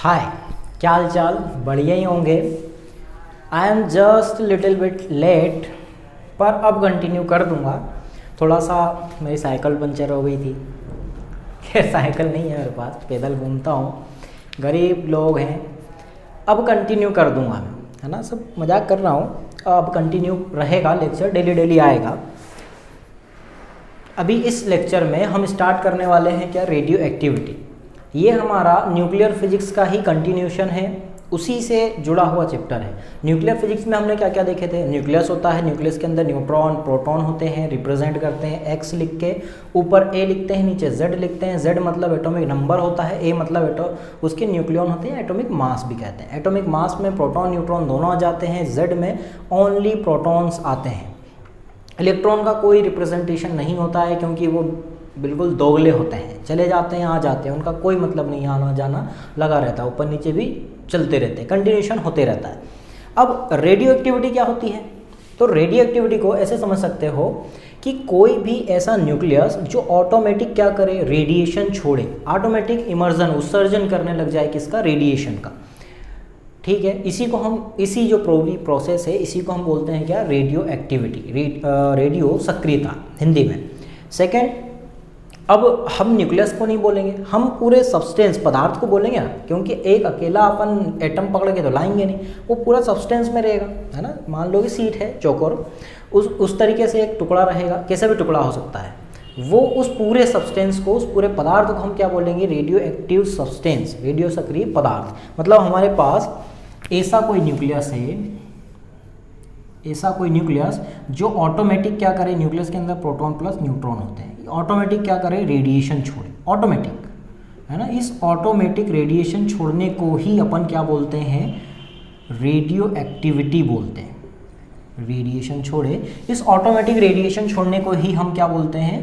हाय, क्या हाल चाल? बढ़िया ही होंगे। I am just little bit late, पर अब कंटिन्यू कर दूंगा। थोड़ा सा मेरी साइकिल पंचर हो गई थी। खैर साइकिल नहीं है मेरे पास, पैदल घूमता हूँ, गरीब लोग हैं। अब कंटिन्यू कर दूंगा मैं, है ना। सब मजाक कर रहा हूँ। अब कंटिन्यू रहेगा, लेक्चर डेली डेली आएगा। अभी इस लेक्चर में हम स्टार्ट करने वाले हैं क्या, रेडियो एक्टिविटी। ये हमारा न्यूक्लियर फिजिक्स का ही कंटिन्यूशन है, उसी से जुड़ा हुआ चैप्टर है। न्यूक्लियर फिजिक्स में हमने क्या क्या देखे थे? न्यूक्लियस होता है, न्यूक्लियस के अंदर न्यूट्रॉन प्रोटॉन होते हैं, रिप्रेजेंट करते हैं एक्स लिख के, ऊपर ए लिखते हैं, नीचे जेड लिखते हैं। जेड मतलब एटॉमिक नंबर होता है, ए मतलब उसके न्यूक्लियन होते हैं, एटॉमिक मास भी कहते हैं। एटॉमिक मास में प्रोटॉन न्यूट्रॉन दोनों आ जाते हैं, जेड में ओनली प्रोटॉन्स आते हैं। इलेक्ट्रॉन का कोई रिप्रेजेंटेशन नहीं होता है, क्योंकि वो बिल्कुल दोगले होते हैं, चले जाते हैं आ जाते हैं, उनका कोई मतलब नहीं, आना जाना लगा रहता है, ऊपर नीचे भी चलते रहते हैं, कंटिन्यूशन होते रहता है। अब रेडियो एक्टिविटी क्या होती है? तो रेडियो एक्टिविटी को ऐसे समझ सकते हो कि कोई भी ऐसा न्यूक्लियस जो ऑटोमेटिक क्या करे, रेडिएशन छोड़े, ऑटोमेटिक इमर्जन उत्सर्जन करने लग जाए, किसका? रेडिएशन का। ठीक है, इसी को हम, इसी जो प्रोसेस है, इसी को हम बोलते हैं क्या? रेडियो एक्टिविटी, रेडियो सक्रियता हिंदी में। सेकेंड, अब हम न्यूक्लियस को नहीं बोलेंगे, हम पूरे सब्सटेंस पदार्थ को बोलेंगे ना, क्योंकि एक अकेला अपन एटम पकड़ के तो लाएंगे नहीं, वो पूरा सब्सटेंस में रहेगा, है ना। मान लो कि सीट है चौकोर, उस तरीके से एक टुकड़ा रहेगा, कैसा भी टुकड़ा हो सकता है, वो उस पूरे सब्सटेंस को, उस पूरे पदार्थ को हम क्या बोलेंगे? रेडियो एक्टिव सब्सटेंस, रेडियो सक्रिय पदार्थ। मतलब हमारे पास ऐसा कोई न्यूक्लियस है, ऐसा कोई न्यूक्लियस जो ऑटोमेटिक क्या करे, न्यूक्लियस के अंदर प्रोटॉन प्लस न्यूट्रॉन होते हैं, ऑटोमेटिक क्या करे? रेडिएशन छोड़े, ऑटोमेटिक, है ना। इस ऑटोमेटिक रेडिएशन छोड़ने को ही अपन क्या बोलते हैं? रेडियो एक्टिविटी बोलते हैं। रेडिएशन छोड़े, इस ऑटोमेटिक रेडिएशन छोड़ने को ही हम क्या बोलते हैं?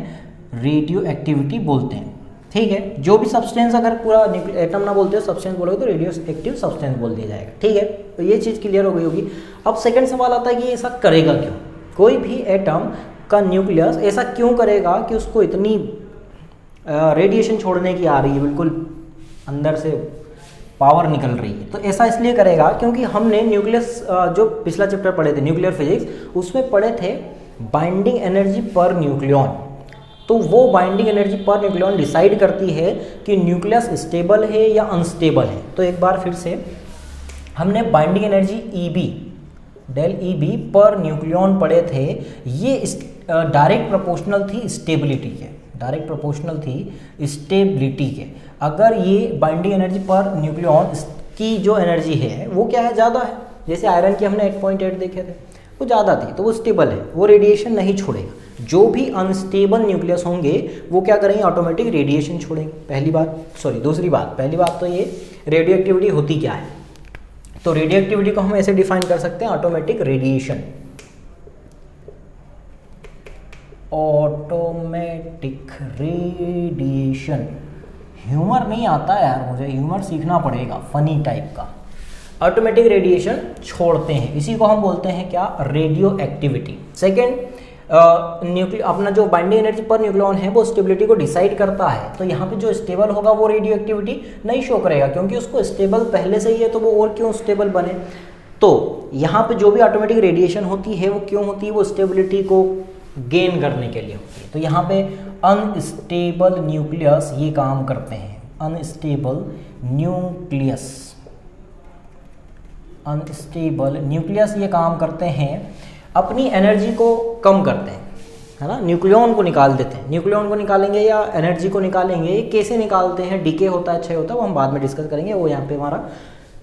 रेडियो एक्टिविटी बोलते हैं। ठीक है, जो भी सब्सटेंस, अगर पूरा एटम ना बोलते हो, सब्सटेंस बोलोगे तो रेडियो एक्टिव सब्सटेंस बोल दिया जाएगा। ठीक है, तो ये चीज़ क्लियर हो गई होगी। अब सेकंड सवाल आता है कि ऐसा करेगा क्यों? कोई भी एटम का न्यूक्लियस ऐसा क्यों करेगा कि उसको इतनी रेडिएशन छोड़ने की आ रही है, बिल्कुल अंदर से पावर निकल रही है? तो ऐसा इसलिए करेगा क्योंकि हमने न्यूक्लियस, जो पिछला चैप्टर पढ़े थे न्यूक्लियर फिजिक्स, उसमें पढ़े थे बाइंडिंग एनर्जी पर न्यूक्लियन। तो वो binding energy per nucleon decide करती है कि न्यूक्लियस स्टेबल है या अनस्टेबल है। तो एक बार फिर से, हमने binding energy EB, del EB per nucleon पढ़े थे। ये डायरेक्ट प्रोपोर्शनल थी स्टेबिलिटी के, डायरेक्ट प्रोपोर्शनल थी स्टेबिलिटी के। अगर ये बाइंडिंग एनर्जी पर न्यूक्लियन की जो एनर्जी है वो क्या है? ज़्यादा है। जैसे आयरन की हमने 8.8 देखे थे, वो ज़्यादा थी, तो वो स्टेबल है, वो रेडिएशन नहीं छोड़ेगा। जो भी अनस्टेबल न्यूक्लियस होंगे वो क्या करेंगे? ऑटोमेटिक रेडिएशन छोड़ेंगे। दूसरी बात, पहली बात तो ये रेडियो एक्टिविटी होती क्या है? तो रेडियो एक्टिविटी को हम ऐसे डिफाइन कर सकते हैं, automatic radiation, automatic radiation. Humour नहीं आता यार मुझे, ह्यूमर सीखना पड़ेगा, फनी टाइप का। ऑटोमेटिक रेडिएशन छोड़ते हैं, इसी को हम बोलते हैं क्या? Radio activity. सेकेंड, अपना जो बाइंडिंग एनर्जी पर न्यूक्लियन है वो स्टेबिलिटी को डिसाइड करता है। तो यहाँ पे जो स्टेबल होगा वो रेडियो एक्टिविटी नहीं शो करेगा, क्योंकि उसको स्टेबल पहले से ही है, तो वो और क्यों स्टेबल बने? तो यहाँ पे जो भी ऑटोमेटिक रेडिएशन होती है वो क्यों होती है? वो स्टेबिलिटी को गेन करने के लिए होती है। तो यहाँ पे अनस्टेबल न्यूक्लियस ये काम करते हैं, अनस्टेबल न्यूक्लियस ये काम करते हैं, अपनी एनर्जी को कम करते हैं, है ना। न्यूक्लियन को निकाल देते हैं, न्यूक्लियन को निकालेंगे या एनर्जी को निकालेंगे, ये कैसे निकालते हैं? डीके होता है, क्षय होता है, वो हम बाद में डिस्कस करेंगे, वो यहाँ पे हमारा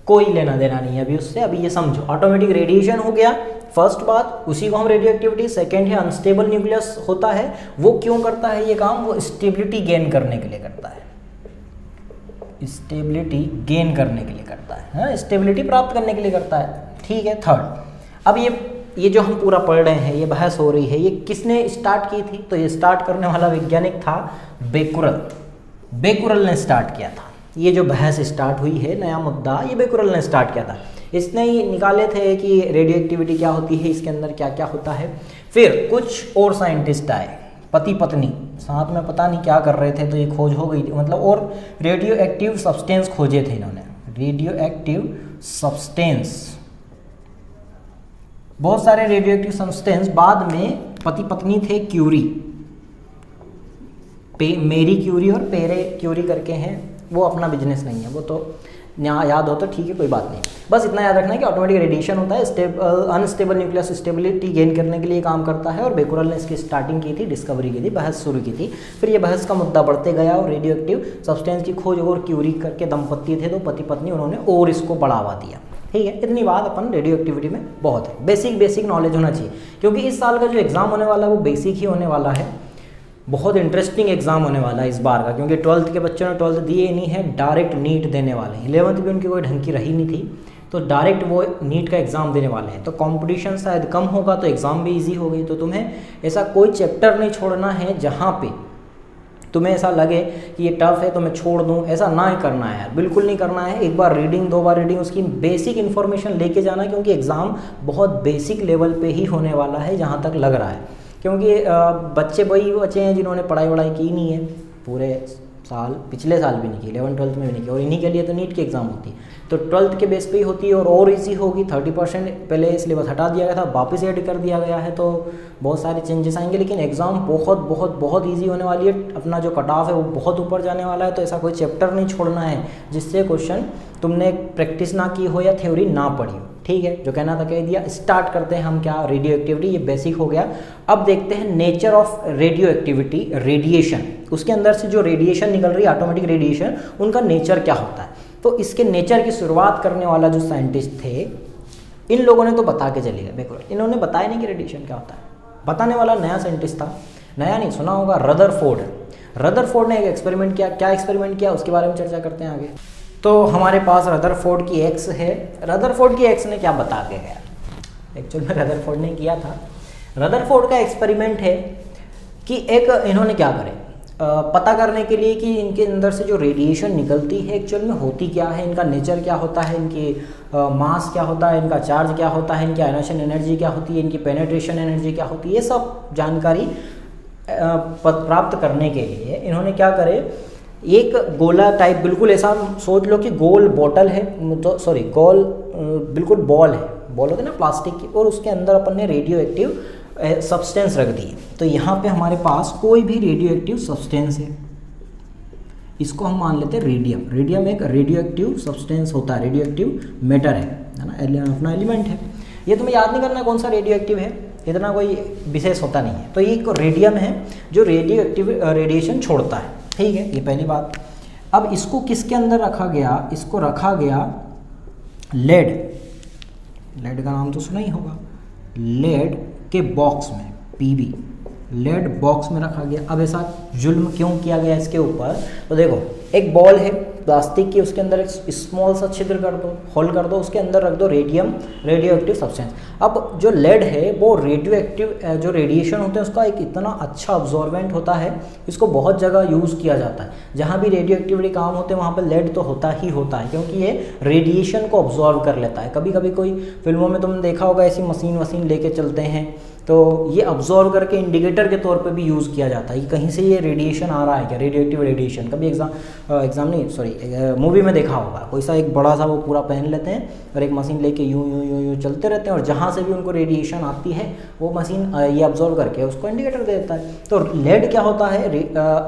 कोई लेना देना नहीं है अभी उससे। अभी ये समझो, ऑटोमेटिक रेडिएशन हो गया फर्स्ट बात, उसी को हम रेडियो एक्टिविटी। सेकेंड है अनस्टेबल न्यूक्लियस होता है, वो क्यों करता है ये काम? वो स्टेबिलिटी गेन करने के लिए करता है, स्टेबिलिटी गेन करने के लिए करता है, स्टेबिलिटी प्राप्त करने के लिए करता है। ठीक है। थर्ड, अब ये जो हम पूरा पढ़ रहे हैं, ये बहस हो रही है, ये किसने स्टार्ट की थी? तो ये स्टार्ट करने वाला वैज्ञानिक था बेकुरल ने स्टार्ट किया था। ये जो बहस स्टार्ट हुई है, नया मुद्दा, ये बेकुरल ने स्टार्ट किया था। इसने ही निकाले थे कि रेडियो एक्टिविटी क्या होती है, इसके अंदर क्या क्या होता है। फिर कुछ और साइंटिस्ट आए, पति पत्नी साथ में पता नहीं क्या कर रहे थे, तो ये खोज हो गई, मतलब और रेडियो एक्टिव सब्सटेंस खोजे थे इन्होंने, रेडियो एक्टिव सब्सटेंस। बहुत सारे रेडियो एक्टिव सब्सटेंस बाद में पति पत्नी थे क्यूरी, मेरी क्यूरी और पेरे क्यूरी करके हैं, वो अपना बिजनेस नहीं है, वो तो याद हो तो ठीक है, कोई बात नहीं। बस इतना याद रखना है कि ऑटोमेटिक रेडिएशन होता है, अनस्टेबल न्यूक्लियस स्टेबिलिटी गेन करने के लिए काम करता है, और बेकुरल ने इसकी स्टार्टिंग की थी, डिस्कवरी की थी, बहस शुरू की थी। फिर ये बहस का मुद्दा बढ़ते गया और रेडियो एक्टिव सब्सटेंस की खोज और क्यूरी करके दंपत्ति थे, तो पति पत्नी, उन्होंने और इसको बढ़ावा दिया। ठीक है, इतनी बात अपन रेडियो एक्टिविटी में बहुत है, बेसिक नॉलेज होना चाहिए, क्योंकि इस साल का जो एग्ज़ाम होने वाला है वो बेसिक ही होने वाला है। बहुत इंटरेस्टिंग एग्जाम होने वाला है इस बार का, क्योंकि 12th के बच्चों ने 12th दिए नहीं है, डायरेक्ट नीट देने वाले हैं। 11th भी उनकी कोई ढंग की रही नहीं थी, तो डायरेक्ट वो नीट का एग्ज़ाम देने वाले हैं। तो कंपटीशन शायद कम होगा, तो एग्ज़ाम भी इजी होगी। तो तुम्हें ऐसा कोई चैप्टर नहीं छोड़ना है जहाँ पे तुम्हें ऐसा लगे कि ये टफ है तो मैं छोड़ दूँ, ऐसा ना ही करना है यार, बिल्कुल नहीं करना है। एक बार रीडिंग, 2 बार रीडिंग, उसकी बेसिक इन्फॉर्मेशन लेके जाना है, क्योंकि एग्ज़ाम बहुत बेसिक लेवल पे ही होने वाला है जहाँ तक लग रहा है। क्योंकि बच्चे वही बच्चे हैं जिन्होंने पढ़ाई वढ़ाई की नहीं है पूरे साल, पिछले साल भी नहीं की, 11th 12th में भी नहीं की, और इन्हीं के लिए तो नीट की एग्ज़ाम होती है। तो 12th के बेस पे ही होती है और ईजी होगी। 30% पहले सिलेबस हटा दिया गया था, वापस ऐड कर दिया गया है, तो बहुत सारे चेंजेस आएंगे, लेकिन एग्ज़ाम बहुत ईजी होने वाली है। अपना जो कट ऑफ है वो बहुत ऊपर जाने वाला है, तो ऐसा कोई चैप्टर नहीं छोड़ना है जिससे क्वेश्चन तुमने प्रैक्टिस ना की हो या थ्योरी ना पढ़ी हो। ठीक है, जो कहना था कह दिया। स्टार्ट करते हैं हम क्या, रेडियो एक्टिविटी, ये बेसिक हो गया। अब देखते हैं nature of radio activity, radiation, उसके अंदर से जो रेडिएशन निकल रही है, ऑटोमेटिक रेडिएशन, उनका नेचर क्या होता है। तो इसके नेचर की शुरुआत करने वाला जो साइंटिस्ट थे, इन लोगों ने तो बता के चले गए, देखो इन्होंने बताया नहीं कि रेडिएशन क्या होता है। बताने वाला नया साइंटिस्ट था, नया नहीं, सुना होगा, रदरफोर्ड। रदरफोर्ड ने एक एक्सपेरिमेंट किया। क्या एक्सपेरिमेंट किया उसके बारे में चर्चा करते हैं आगे। तो हमारे पास रदरफोर्ड की एक्स है। रदरफोर्ड की एक्स ने क्या बता के गया, एक्चुअल में रदरफोर्ड ने किया था। रदरफोर्ड का एक्सपेरिमेंट है कि एक इन्होंने क्या करे, पता करने के लिए कि इनके अंदर से जो रेडिएशन निकलती है एक्चुअल में होती क्या है, इनका नेचर क्या होता है, इनकी मास क्या होता है, इनका चार्ज क्या होता है, इनकी आयनेशन एनर्जी क्या होती है, इनकी पेनेट्रेशन एनर्जी क्या होती है, ये सब जानकारी प्राप्त करने के लिए इन्होंने क्या करे, एक गोला टाइप, बिल्कुल ऐसा सोच लो कि गोल बॉटल है, तो सॉरी गोल बिल्कुल बॉल है, बॉल होती है ना प्लास्टिक की, और उसके अंदर अपन ने रेडियो एक्टिव सब्सटेंस रख दी। तो यहाँ पे हमारे पास कोई भी रेडियो एक्टिव सब्सटेंस है, इसको हम मान लेते हैं रेडियम। रेडियम एक रेडियो एक्टिव सब्सटेंस होता है, रेडियो एक्टिव मैटर है ना, अपना एलिमेंट है। ये तुम्हें याद नहीं करना कौन सा रेडियो एक्टिव है, इतना कोई विशेष होता नहीं है। तो ये एक रेडियम है जो रेडियो एक्टिव रेडिएशन छोड़ता है। ठीक है, ये पहली बात। अब इसको किसके अंदर रखा गया, इसको रखा गया लेड, लेड का नाम तो सुना ही होगा, लेड के बॉक्स में, पीबी, लेड बॉक्स में रखा गया। अब ऐसा जुल्म क्यों किया गया इसके ऊपर, तो देखो एक बॉल है प्लास्टिक की, उसके अंदर एक स्मॉल सा छिद्र कर दो, होल कर दो, उसके अंदर रख दो रेडियम, रेडियो एक्टिव सब्सटेंस। अब जो लेड है वो रेडियो एक्टिव जो रेडिएशन होते हैं उसका एक इतना अच्छा अब्जॉर्बेंट होता है, इसको बहुत जगह यूज़ किया जाता है। जहाँ भी रेडियो एक्टिविटी काम होते हैं वहाँ पर लेड तो होता ही होता है, क्योंकि ये रेडिएशन को ऑब्जॉर्व कर लेता है। कभी कभी कोई फिल्मों में तुमने देखा होगा ऐसी मशीन लेके चलते हैं, तो ये ऑब्जॉर्व करके इंडिकेटर के तौर पे भी यूज़ किया जाता है कि कहीं से ये रेडिएशन आ रहा है क्या, रेडियो एक्टिव रेडिएशन। कभी एग्जाम नहीं सॉरी मूवी में देखा होगा, कोई सा एक बड़ा सा वो पूरा पहन लेते हैं और एक मशीन लेके यूं चलते रहते हैं, और जहाँ से भी उनको रेडिएशन आती है वो मशीन ये ऑब्जॉर्व करके उसको इंडिकेटर दे देता है। तो लेड क्या होता है,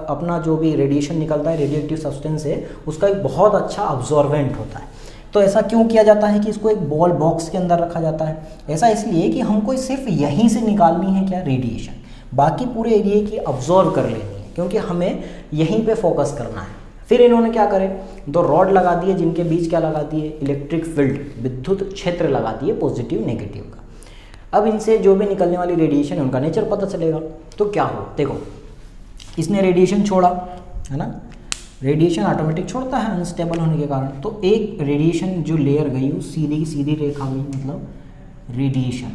अपना जो भी रेडिएशन निकलता है, रेडियो एक्टिव सब्सटेंस है, उसका एक बहुत अच्छा ऑब्जॉर्वेंट होता है। तो ऐसा क्यों किया जाता है कि इसको एक बॉल बॉक्स के अंदर रखा जाता है, ऐसा इसलिए कि हमको सिर्फ यहीं से निकालनी है क्या, रेडिएशन, बाकी पूरे एरिया की ऑब्जॉर्व कर लेनी है, क्योंकि हमें यहीं पे फोकस करना है। फिर इन्होंने क्या करे, 2 रॉड लगा दिए, जिनके बीच क्या लगा दिए, इलेक्ट्रिक फील्ड, विद्युत क्षेत्र लगा दिए, पॉजिटिव नेगेटिव का। अब इनसे जो भी निकलने वाली रेडिएशन है उनका नेचर पता चलेगा। तो क्या हो, देखो इसने रेडिएशन छोड़ा है ना, रेडिएशन ऑटोमेटिक छोड़ता है अनस्टेबल होने के कारण। तो एक रेडिएशन जो लेयर गई वो सीधी की सीधी रेखा गई, मतलब रेडिएशन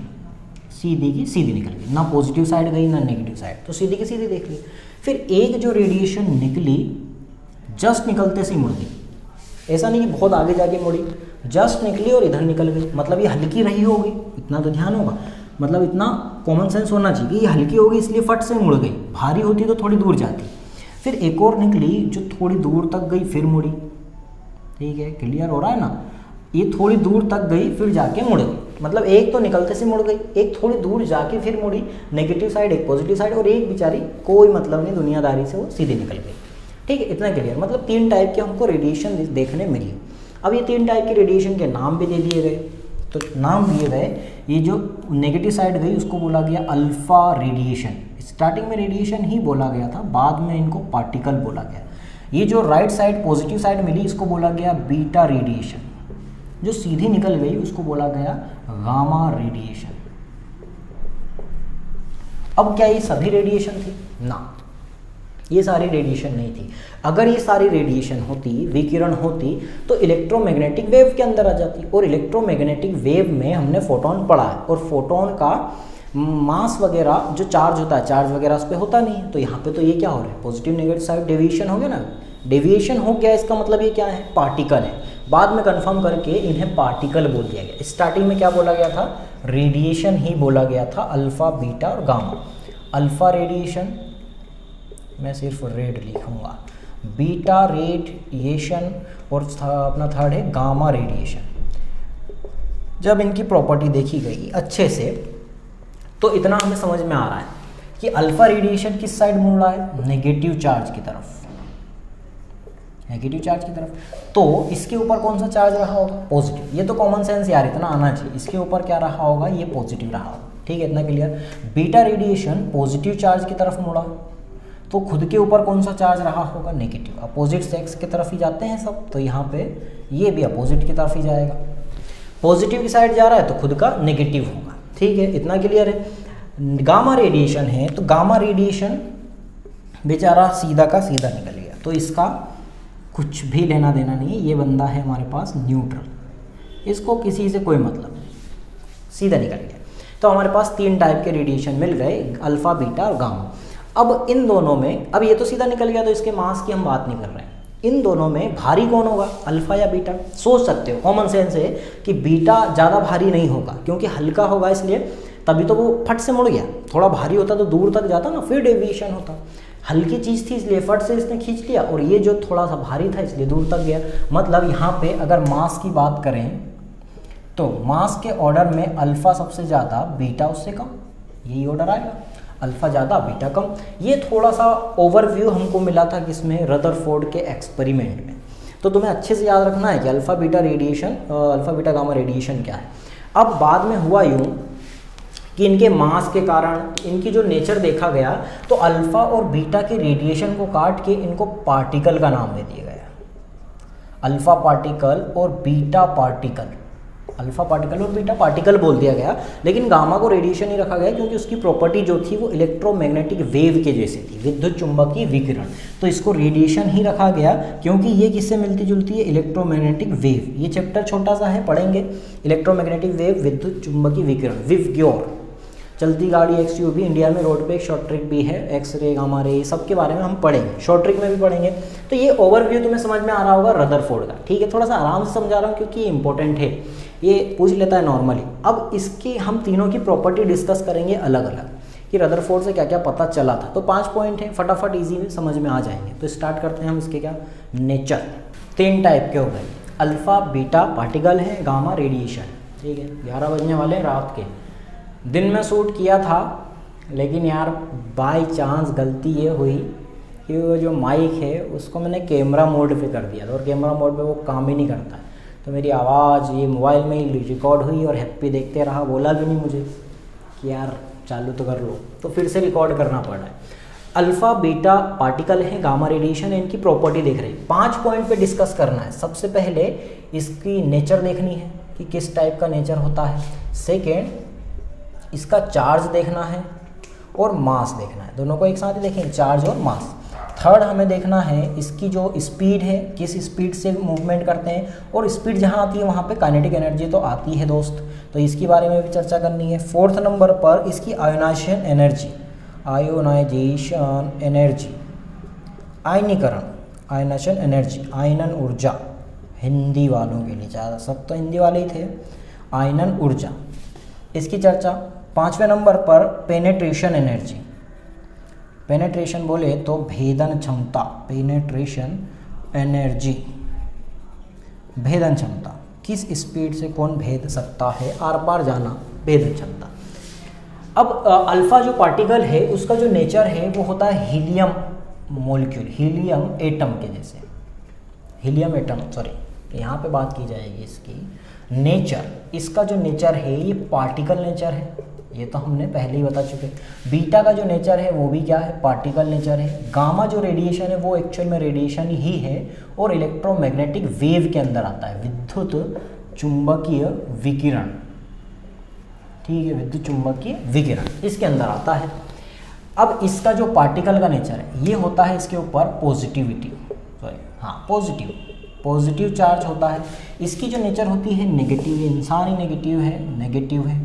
सीधी की सीधी निकल गई, ना पॉजिटिव साइड गई ना नेगेटिव साइड, तो सीधी की सीधी देख ली। फिर एक जो रेडिएशन निकली जस्ट निकलते से मुड़ गई, ऐसा नहीं कि बहुत आगे जाके मुड़ी, जस्ट निकली और इधर निकल गई, मतलब ये हल्की रही होगी, इतना तो ध्यान होगा, मतलब इतना कॉमन सेंस होना चाहिए कि ये हल्की होगी इसलिए फट से मुड़ गई, भारी होती तो थोड़ी दूर जाती। फिर एक और निकली जो थोड़ी दूर तक गई फिर मुड़ी, ठीक है, क्लियर हो रहा है ना। ये थोड़ी दूर तक गई फिर जाके मुड़ गई, मतलब एक तो निकलते से मुड़ गई, एक थोड़ी दूर जाके फिर मुड़ी, नेगेटिव साइड एक पॉजिटिव साइड, और एक बेचारी कोई मतलब नहीं दुनियादारी से वो सीधी निकल गई। ठीक है, इतना क्लियर। मतलब 3 टाइप के हमको रेडिएशन देखने मिली। अब ये 3 टाइप के रेडिएशन के नाम भी दे दिए गए। तो नाम दिए गए, ये जो नेगेटिव साइड गई उसको बोला गया अल्फा रेडिएशन। स्टार्टिंग में रेडिएशन ही बोला गया था, बाद में इनको पार्टिकल बोला गया। ये जो राइट साइड पॉजिटिव साइड मिली इसको बोला गया बीटा रेडिएशन। जो सीधी निकल गई उसको बोला गया गामा रेडिएशन। अब क्या ये सभी रेडिएशन थी? ना, ये सारी रेडिएशन नहीं थी। अगर ये सारी रेडिएशन होती, विकिरण होती, तो इलेक्ट्रोमैग्नेटिक वेव के अंदर आ जाती। और इलेक्ट्रोमैग्नेटिक वेव में हमने फोटोन पढ़ा है, और फोटोन का मास वगैरह जो चार्ज होता है, चार्ज वगैरह उस पर होता नहीं है। तो यहाँ पे तो ये क्या हो रहा है, पॉजिटिव नेगेटिव साइड डेविएशन हो गया ना। डेविएशन हो गया, इसका मतलब ये क्या है, पार्टिकल है। बाद में कंफर्म करके इन्हें पार्टिकल बोल दिया गया। स्टार्टिंग में क्या बोला गया था, रेडिएशन ही बोला गया था, अल्फा बीटा और गामा। अल्फा रेडिएशन, मैं सिर्फ रेड लिखूंगा, बीटा रेडिएशन, और अपना थर्ड है गामा रेडिएशन। जब इनकी प्रॉपर्टी देखी गई अच्छे से तो इतना हमें समझ में आ रहा है कि अल्फा रेडिएशन किस साइड मुड़ रहा है, नेगेटिव चार्ज की तरफ, नेगेटिव चार्ज की तरफ। तो इसके ऊपर कौन सा चार्ज रहा होगा, पॉजिटिव। ये तो कॉमन सेंस यार, इतना आना चाहिए। इसके ऊपर क्या रहा होगा, ये पॉजिटिव रहा होगा। ठीक है, इतना clear. Beta radiation positive charge की तरफ मुड़ा, तो खुद के ऊपर कौन सा चार्ज रहा होगा, नेगेटिव। अपोजिट सेक्स की तरफ ही जाते हैं सब, तो यहाँ पे ये भी अपोजिट की तरफ ही जाएगा। पॉजिटिव की साइड जा रहा है तो खुद का नेगेटिव होगा। ठीक है, इतना क्लियर है। गामा रेडिएशन है, तो गामा रेडिएशन बेचारा सीधा का सीधा निकल गया, तो इसका कुछ भी लेना देना नहीं है। ये बंदा है हमारे पास न्यूट्रल, इसको किसी से कोई मतलब नहीं, सीधा निकल गया। तो हमारे पास 3 टाइप के रेडिएशन मिल गए, अल्फा बीटा और गामा। अब इन दोनों में, अब ये तो सीधा निकल गया तो इसके मास की हम बात नहीं कर रहे हैं। इन दोनों में भारी कौन होगा, अल्फा या बीटा? सोच सकते हो, कॉमन सेंस है कि बीटा ज़्यादा भारी नहीं होगा, क्योंकि हल्का होगा इसलिए, तभी तो वो फट से मुड़ गया। थोड़ा भारी होता तो दूर तक जाता ना, फिर डेविएशन होता। हल्की चीज़ थी इसलिए फट से इसने खींच लिया, और ये जो थोड़ा सा भारी था इसलिए दूर तक गया। मतलब यहाँ पे अगर मास की बात करें तो मास के ऑर्डर में अल्फा सबसे ज़्यादा, बीटा उससे कम, यही ऑर्डर आएगा, अल्फा ज़्यादा बीटा कम। ये थोड़ा सा ओवरव्यू हमको मिला था किसमें, रदरफोर्ड के एक्सपेरिमेंट में। तो तुम्हें अच्छे से याद रखना है कि alpha beta radiation, alpha beta gamma radiation क्या है। अब बाद में हुआ यूँ कि इनके मास के कारण इनकी जो नेचर देखा गया, तो अल्फा और बीटा के रेडिएशन को काट के इनको पार्टिकल का नाम दे दिया गया, अल्फा पार्टिकल और बीटा पार्टिकल। अल्फा पार्टिकल और बीटा पार्टिकल बोल दिया गया, लेकिन गामा को रेडिएशन ही रखा गया क्योंकि उसकी प्रॉपर्टी जो थी वो इलेक्ट्रोमैग्नेटिक वेव के जैसे थी, विद्युत चुंबकीय विकिरण। तो इसको रेडिएशन ही रखा गया क्योंकि ये किससे मिलती जुलती है, इलेक्ट्रोमैग्नेटिक वेव। ये चैप्टर छोटा सा है, पढ़ेंगे इलेक्ट्रोमैग्नेटिक वेव, विद्युत चुंबकीय विकिरण, विवग्योर। चलती गाड़ी एक्सयूवी, इंडिया में रोड पे एक शॉर्ट ट्रिक भी है, एक्सरे, गामा रे, सबके बारे में हम पढ़ेंगे, शॉर्ट ट्रिक में भी पढ़ेंगे। तो ये ओवरव्यू तुम्हें समझ में आ रहा होगा रदरफोर्ड का। ठीक है, थोड़ा सा आराम से समझा रहा हूँ क्योंकि ये इंपॉर्टेंट है, ये पूछ लेता है नॉर्मली। अब इसकी हम तीनों की प्रॉपर्टी डिस्कस करेंगे अलग अलग, कि रदरफोर्ड से क्या क्या पता चला था। तो 5 पॉइंट हैं, फटाफट ईजी में समझ में आ जाएंगे। तो स्टार्ट करते हैं हम इसके क्या नेचर। 3 टाइप के हो गए, अल्फा बीटा पार्टिकल है, गामा रेडिएशन। ठीक है, 11 बजने वाले रात के। दिन में शूट किया था, लेकिन यार बाय चांस गलती ये हुई कि वो जो माइक है उसको मैंने कैमरा मोड पे कर दिया था, और कैमरा मोड पे वो काम ही नहीं करता है। तो मेरी आवाज़ ये मोबाइल में ही रिकॉर्ड हुई और हैप्पी देखते रहा, बोला भी नहीं मुझे कि यार चालू तो कर लो, तो फिर से रिकॉर्ड करना पड़ रहा है। अल्फ़ा बीटा पार्टिकल है, गामा रेडिएशन है, इनकी प्रॉपर्टी देख रही है। 5 पॉइंट पे डिस्कस करना है। सबसे पहले इसकी नेचर देखनी है कि किस टाइप का नेचर होता है। सेकेंड, इसका चार्ज देखना है और मास देखना है, दोनों को एक साथ ही देखें, चार्ज और मास। थर्ड, हमें देखना है इसकी जो स्पीड है, किस स्पीड से मूवमेंट करते हैं, और स्पीड जहाँ आती है वहाँ पे काइनेटिक एनर्जी तो आती है दोस्त, तो इसके बारे में भी चर्चा करनी है। 4th नंबर पर इसकी आयोनाइजेशन एनर्जी, आयोनाइजेशन एनर्जी, आयनीकरण, आयनाइजेशन एनर्जी, आयनन ऊर्जा, हिंदी वालों के लिए, ज़्यादा सब तो हिंदी वाले ही थे, आयनन ऊर्जा, इसकी चर्चा। 5वें नंबर पर पेनेट्रेशन एनर्जी, पेनेट्रेशन बोले तो भेदन क्षमता, पेनेट्रेशन एनर्जी। भेदन क्षमता, किस स्पीड से कौन भेद सकता है, आर पार जाना, भेदन क्षमता। अब अल्फा जो पार्टिकल है उसका जो नेचर है वो होता है हीलियम मॉलिक्यूल, हीलियम एटम के जैसे, हीलियम एटम, सॉरी यहाँ पे बात की जाएगी इसकी नेचर। इसका जो नेचर है ये पार्टिकल नेचर है, ये तो हमने पहले ही बता चुके। बीटा का जो नेचर है वो भी क्या है, पार्टिकल नेचर है। गामा जो रेडिएशन है वो एक्चुअल में रेडिएशन ही है और इलेक्ट्रोमैग्नेटिक वेव के अंदर आता है, विद्युत चुंबकीय विकिरण, ठीक है, विद्युत चुंबकीय विकिरण इसके अंदर आता है। अब इसका जो पार्टिकल का नेचर है ये होता है इसके ऊपर पॉजिटिविटी, सॉरी हाँ पॉजिटिव चार्ज होता है। इसकी जो नेचर होती है नेगेटिव, इंसान ही नेगेटिव है,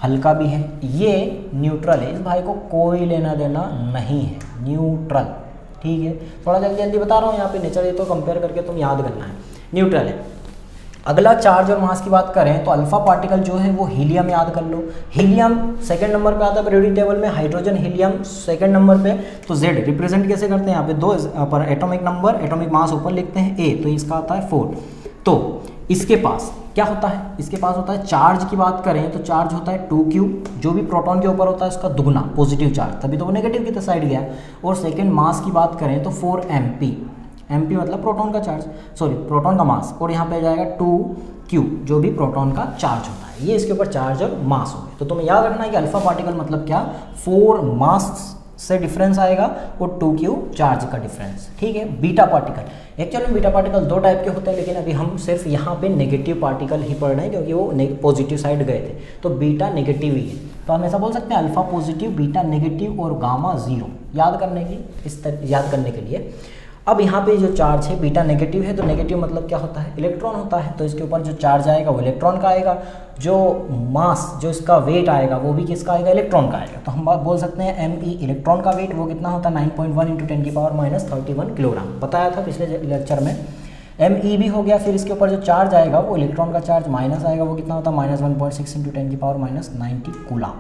हल्का भी है। ये न्यूट्रल है, इस भाई को कोई लेना देना नहीं है, न्यूट्रल, ठीक है। थोड़ा जल्दी बता रहा हूँ यहाँ पे नेचर, ये तो कंपेयर करके तुम याद करना है, न्यूट्रल है। अगला चार्ज और मास की बात करें तो अल्फा पार्टिकल जो है वो हीलियम, याद कर लो। हीलियम सेकंड नंबर पे आता है पीरियोडिक टेबल में, हाइड्रोजन हीलियम सेकंड नंबर पे। तो जेड रिप्रेजेंट कैसे करते हैं, यहाँ पे 2 पर एटॉमिक नंबर, एटॉमिक मास ऊपर लिखते हैं ए, तो इसका आता है 4। तो इसके पास क्या होता है, इसके पास होता है चार्ज की बात करें तो चार्ज होता है 2q, जो भी प्रोटॉन के ऊपर होता है उसका दुगना पॉजिटिव चार्ज, तभी तो वो नेगेटिव की साइड गया। और सेकेंड मास की बात करें तो 4mp, mp मतलब प्रोटॉन का चार्ज, सॉरी प्रोटॉन का मास, और यहाँ पे आ जाएगा 2q जो भी प्रोटॉन का चार्ज होता है। ये इसके ऊपर चार्ज और मास हो गए। तो तुम्हें याद रखना है कि अल्फा पार्टिकल मतलब क्या, 4 मास से डिफरेंस आएगा और 2q चार्ज का डिफरेंस, ठीक है। बीटा पार्टिकल, एक्चुअली में बीटा पार्टिकल 2 टाइप के होते हैं, लेकिन अभी हम सिर्फ यहाँ पे नेगेटिव पार्टिकल ही पढ़ रहे हैं क्योंकि वो पॉजिटिव साइड गए थे, तो बीटा नेगेटिव ही है। तो हम ऐसा बोल सकते हैं अल्फा पॉजिटिव, बीटा नेगेटिव और गामा 0, याद करने के लिए। अब यहाँ पे जो चार्ज है बीटा नेगेटिव है, तो नेगेटिव मतलब क्या होता है, इलेक्ट्रॉन होता है, तो इसके ऊपर जो चार्ज आएगा वो इलेक्ट्रॉन का आएगा। जो मास, जो इसका वेट आएगा वो भी किसका आएगा, इलेक्ट्रॉन का आएगा। तो हम बात बोल सकते हैं me, इलेक्ट्रॉन का वेट वो कितना होता है 9.1 × 10⁻³ किलोग्राम, बताया था पिछले लेक्चर में। me भी हो गया, फिर इसके ऊपर जो चार्ज आएगा वो इलेक्ट्रॉन का चार्ज माइनस आएगा, वो कितना होता है -1.6 × 10⁻90 कूलाम।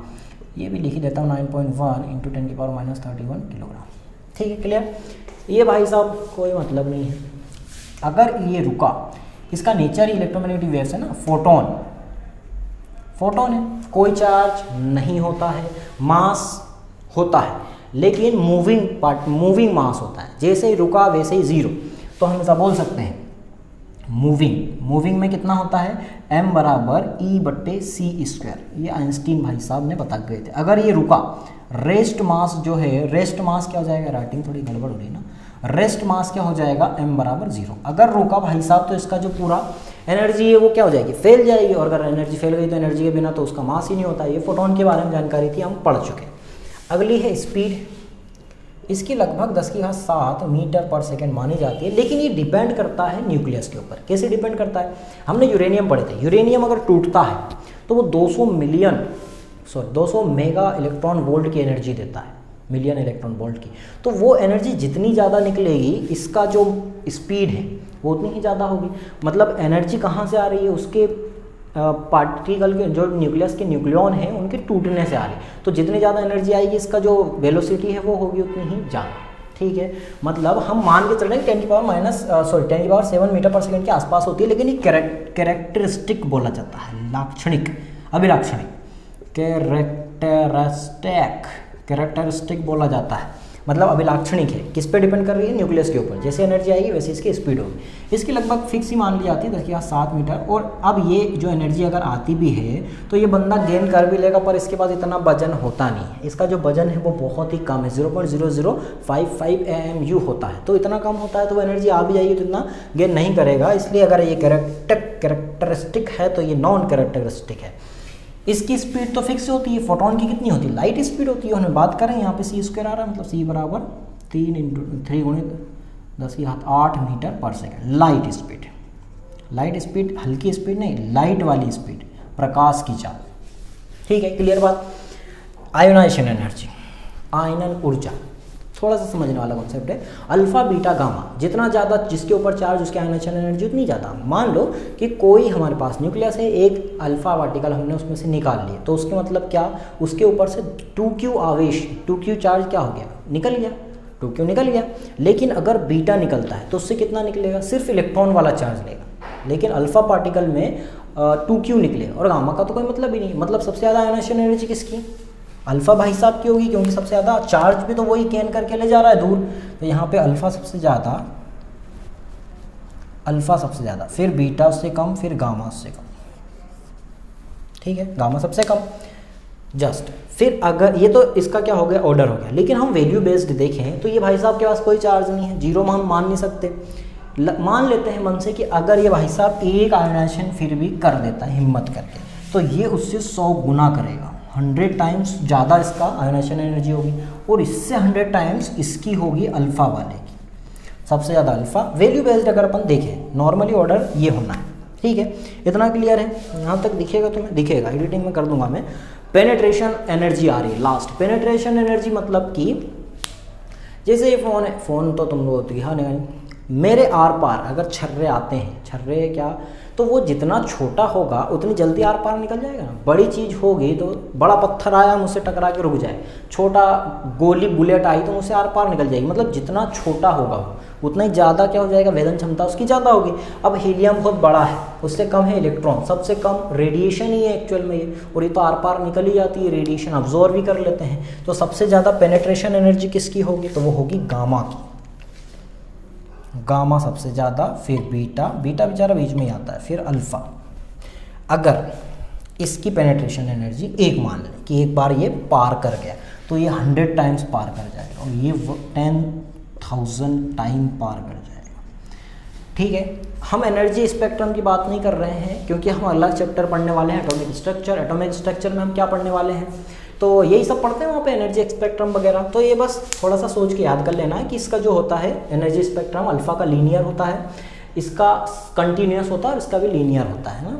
ये भी लिख ही देता हूँ 9.1 × 10⁻31 किलोग्राम, ठीक है, क्लियर। ये भाई साहब कोई मतलब नहीं है। अगर ये रुका, इसका नेचर ही इलेक्ट्रोमैग्नेटिक वेव्स है ना, फोटोन है, कोई चार्ज नहीं होता है, मास होता है लेकिन मूविंग मास होता है, जैसे ही रुका वैसे ही 0। तो हम ऐसा बोल सकते हैं मूविंग में कितना होता है, m = E/c²। ये आइंस्टीन भाई साहब ने बता गए थे। अगर ये रुका, रेस्ट मास जो है, रेस्ट मास क्या हो जाएगा, राइटिंग थोड़ी गड़बड़ हो रही है ना, रेस्ट मास क्या हो जाएगा, m = 0। अगर रोका भाई साहब तो इसका जो पूरा एनर्जी है वो क्या हो जाएगी, फैल जाएगी, और अगर एनर्जी फैल गई तो एनर्जी के बिना तो उसका मास ही नहीं होता। ये फोटोन के बारे में जानकारी थी, हम पढ़ चुके। अगली है स्पीड, इसकी लगभग 10⁷ मीटर/सेकंड मानी जाती है, लेकिन ये डिपेंड करता है न्यूक्लियस के ऊपर। कैसे डिपेंड करता है, हमने यूरेनियम पढ़े थे, यूरेनियम अगर टूटता है तो वो 200 मेगा इलेक्ट्रॉन वोल्ट की एनर्जी देता है, मिलियन इलेक्ट्रॉन वोल्ट की। तो वो एनर्जी जितनी ज़्यादा निकलेगी, इसका जो स्पीड है वो उतनी ही ज़्यादा होगी। मतलब एनर्जी कहाँ से आ रही है, उसके पार्टिकल के जो न्यूक्लियस के न्यूक्लियॉन हैं उनके टूटने से आ रही है। तो जितनी ज़्यादा एनर्जी आएगी, इसका जो वेलोसिटी है वो होगी उतनी ही ज़्यादा, ठीक है। मतलब हम मान के चल रहे हैं 10⁻7 मीटर/सेकंड के आसपास होती है, लेकिन ये कैरेक्टरिस्टिक बोला जाता है, लाक्षणिक, अभिलाक्षणिक, कैरेक्टरिस्टिक बोला जाता है, मतलब अभिलाक्षणिक है। किस पे डिपेंड कर रही है, न्यूक्लियस के ऊपर। जैसे एनर्जी आएगी वैसे इसकी स्पीड होगी। इसकी लगभग फिक्स ही मान ली जाती है 10⁷ मीटर। और अब ये जो एनर्जी अगर आती भी है तो ये बंदा गेन कर भी लेगा, पर इसके पास इतना वजन होता नहीं है। इसका जो वजन है वो बहुत ही कम है, 0.0055 AMU होता है। तो इतना कम होता है तो वो एनर्जी आ भी जाएगी तो इतना गेन नहीं करेगा। इसलिए अगर ये कैरेक्टरिस्टिक है तो ये नॉन कैरेक्टरिस्टिक है। इसकी स्पीड तो फिक्स होती है। फोटोन की कितनी होती है, लाइट स्पीड होती है। हमें बात करें यहाँ पे c² आ रहा है, मतलब c = 3 × 10⁸ मीटर/सेकंड। लाइट स्पीड हल्की स्पीड नहीं, लाइट वाली स्पीड, प्रकाश की चाल, ठीक है, क्लियर बात। आयोनाइजेशन एनर्जी, आयनन ऊर्जा, थोड़ा सा समझने वाला कॉन्सेप्ट है। अल्फा बीटा गामा, जितना ज़्यादा जिसके ऊपर चार्ज उसकी आयनाइजेशन एनर्जी उतनी ज़्यादा। मान लो कि कोई हमारे पास न्यूक्लियस है, एक अल्फा पार्टिकल हमने उसमें से निकाल लिया, तो उसके मतलब क्या, उसके ऊपर से 2q आवेश, 2q चार्ज क्या हो गया, निकल गया, 2q निकल गया। लेकिन अगर बीटा निकलता है तो उससे कितना निकलेगा, सिर्फ इलेक्ट्रॉन वाला चार्ज लेगा, लेकिन अल्फा पार्टिकल में 2q निकले और गामा का तो कोई मतलब ही नहीं। मतलब सबसे ज़्यादा आयोनाइजेशन एनर्जी किसकी? अल्फा भाई साहब की होगी, क्योंकि सबसे ज़्यादा चार्ज भी तो वही गेन करके ले जा रहा है दूर। तो यहाँ पे अल्फा सबसे ज़्यादा, अल्फा सबसे ज़्यादा, फिर बीटा उससे कम, फिर गामा उससे कम। ठीक है, गामा सबसे कम जस्ट। फिर अगर ये तो इसका क्या हो गया, ऑर्डर हो गया। लेकिन हम वैल्यू बेस्ड देखें तो ये भाई साहब के पास कोई चार्ज नहीं है, जीरो हम मान नहीं सकते। मान लेते हैं मन से कि अगर ये भाई साहब एक आयोनाइजेशन फिर भी कर देता है हिम्मत करके, तो ये उससे 100 गुना करेगा, 100 टाइम्स ज़्यादा इसका आयोनाइजेशन एनर्जी होगी, और इससे 100 टाइम्स इसकी होगी अल्फा वाले की, सबसे ज़्यादा अल्फा। वैल्यू बेस्ड अगर अपन देखें, नॉर्मली ऑर्डर ये होना है। ठीक है, इतना क्लियर है? यहाँ तक दिखेगा तुम्हें? दिखेगा, एडिटिंग में कर दूंगा मैं। पेनेट्रेशन एनर्जी आ रही है लास्ट। पेनेट्रेशन एनर्जी मतलब कि जैसे ये फ़ोन है, फ़ोन तो तुम लोग दिखा नहीं, मेरे आर पार अगर छर्रे आते हैं, छर्रे क्या, तो वो जितना छोटा होगा उतनी जल्दी आर पार निकल जाएगा ना। बड़ी चीज़ होगी तो बड़ा पत्थर आया मुझसे टकरा के रुक जाए, छोटा गोली बुलेट आई तो मुझसे आर पार निकल जाएगी। मतलब जितना छोटा होगा उतना ही ज़्यादा क्या हो जाएगा, वेदन क्षमता उसकी ज़्यादा होगी। अब हीलियम बहुत बड़ा है, उससे कम है इलेक्ट्रॉन, सबसे कम रेडिएशन ही है एक्चुअल में ये, और ये तो आर पार निकल ही जाती है, रेडिएशन अब्जॉर्व भी कर लेते हैं। तो सबसे ज़्यादा पेनेट्रेशन एनर्जी किसकी होगी, तो वो होगी गामा की। गामा सबसे ज़्यादा, फिर बीटा, बीटा बेचारा बीच में ही आता है, फिर अल्फ़ा। अगर इसकी पेनेट्रेशन एनर्जी एक मान लें कि एक बार ये पार कर गया, तो ये 100 टाइम्स पार कर जाएगा, और ये 10,000 टाइम पार कर जाएगा। ठीक है, हम एनर्जी स्पेक्ट्रम की बात नहीं कर रहे हैं, क्योंकि हम अलग चैप्टर पढ़ने वाले हैं, एटॉमिक स्ट्रक्चर। एटॉमिक स्ट्रक्चर में हम क्या पढ़ने वाले हैं, तो यही सब पढ़ते हैं वहाँ पे, एनर्जी स्पेक्ट्रम वगैरह। तो ये बस थोड़ा सा सोच के याद कर लेना है कि इसका जो होता है एनर्जी स्पेक्ट्रम, अल्फा का लीनियर होता है, इसका कंटिन्यूस होता है, और इसका भी लीनियर होता है ना।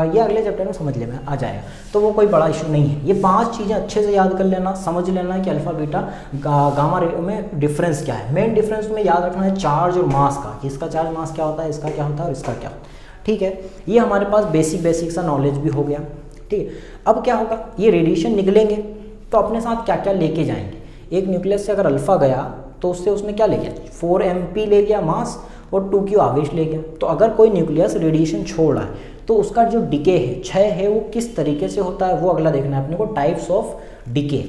ये अगले चैप्टर में समझ लेना आ जाएगा, तो वो कोई बड़ा इशू नहीं है। ये 5 चीज़ें अच्छे से याद कर लेना, समझ लेना कि अल्फा बीटा गामा में डिफरेंस क्या है। मेन डिफरेंस में याद रखना है चार्ज और मास का, कि इसका चार्ज मास क्या होता है, इसका क्या होता है और इसका क्या होता है। ठीक है, ये हमारे पास बेसिक सा नॉलेज भी हो गया। ठीक है, अब क्या होगा, ये रेडिएशन निकलेंगे तो अपने साथ क्या क्या लेके जाएंगे। एक न्यूक्लियस से अगर अल्फा गया तो उससे उसने क्या ले गया, 4 MP ले गया मास, और 2q आवेश ले गया। तो अगर कोई न्यूक्लियस रेडिएशन छोड़ रहा है तो उसका जो डिके है, क्षय है, वो किस तरीके से होता है वो अगला देखना है अपने को, टाइप्स ऑफ डिके।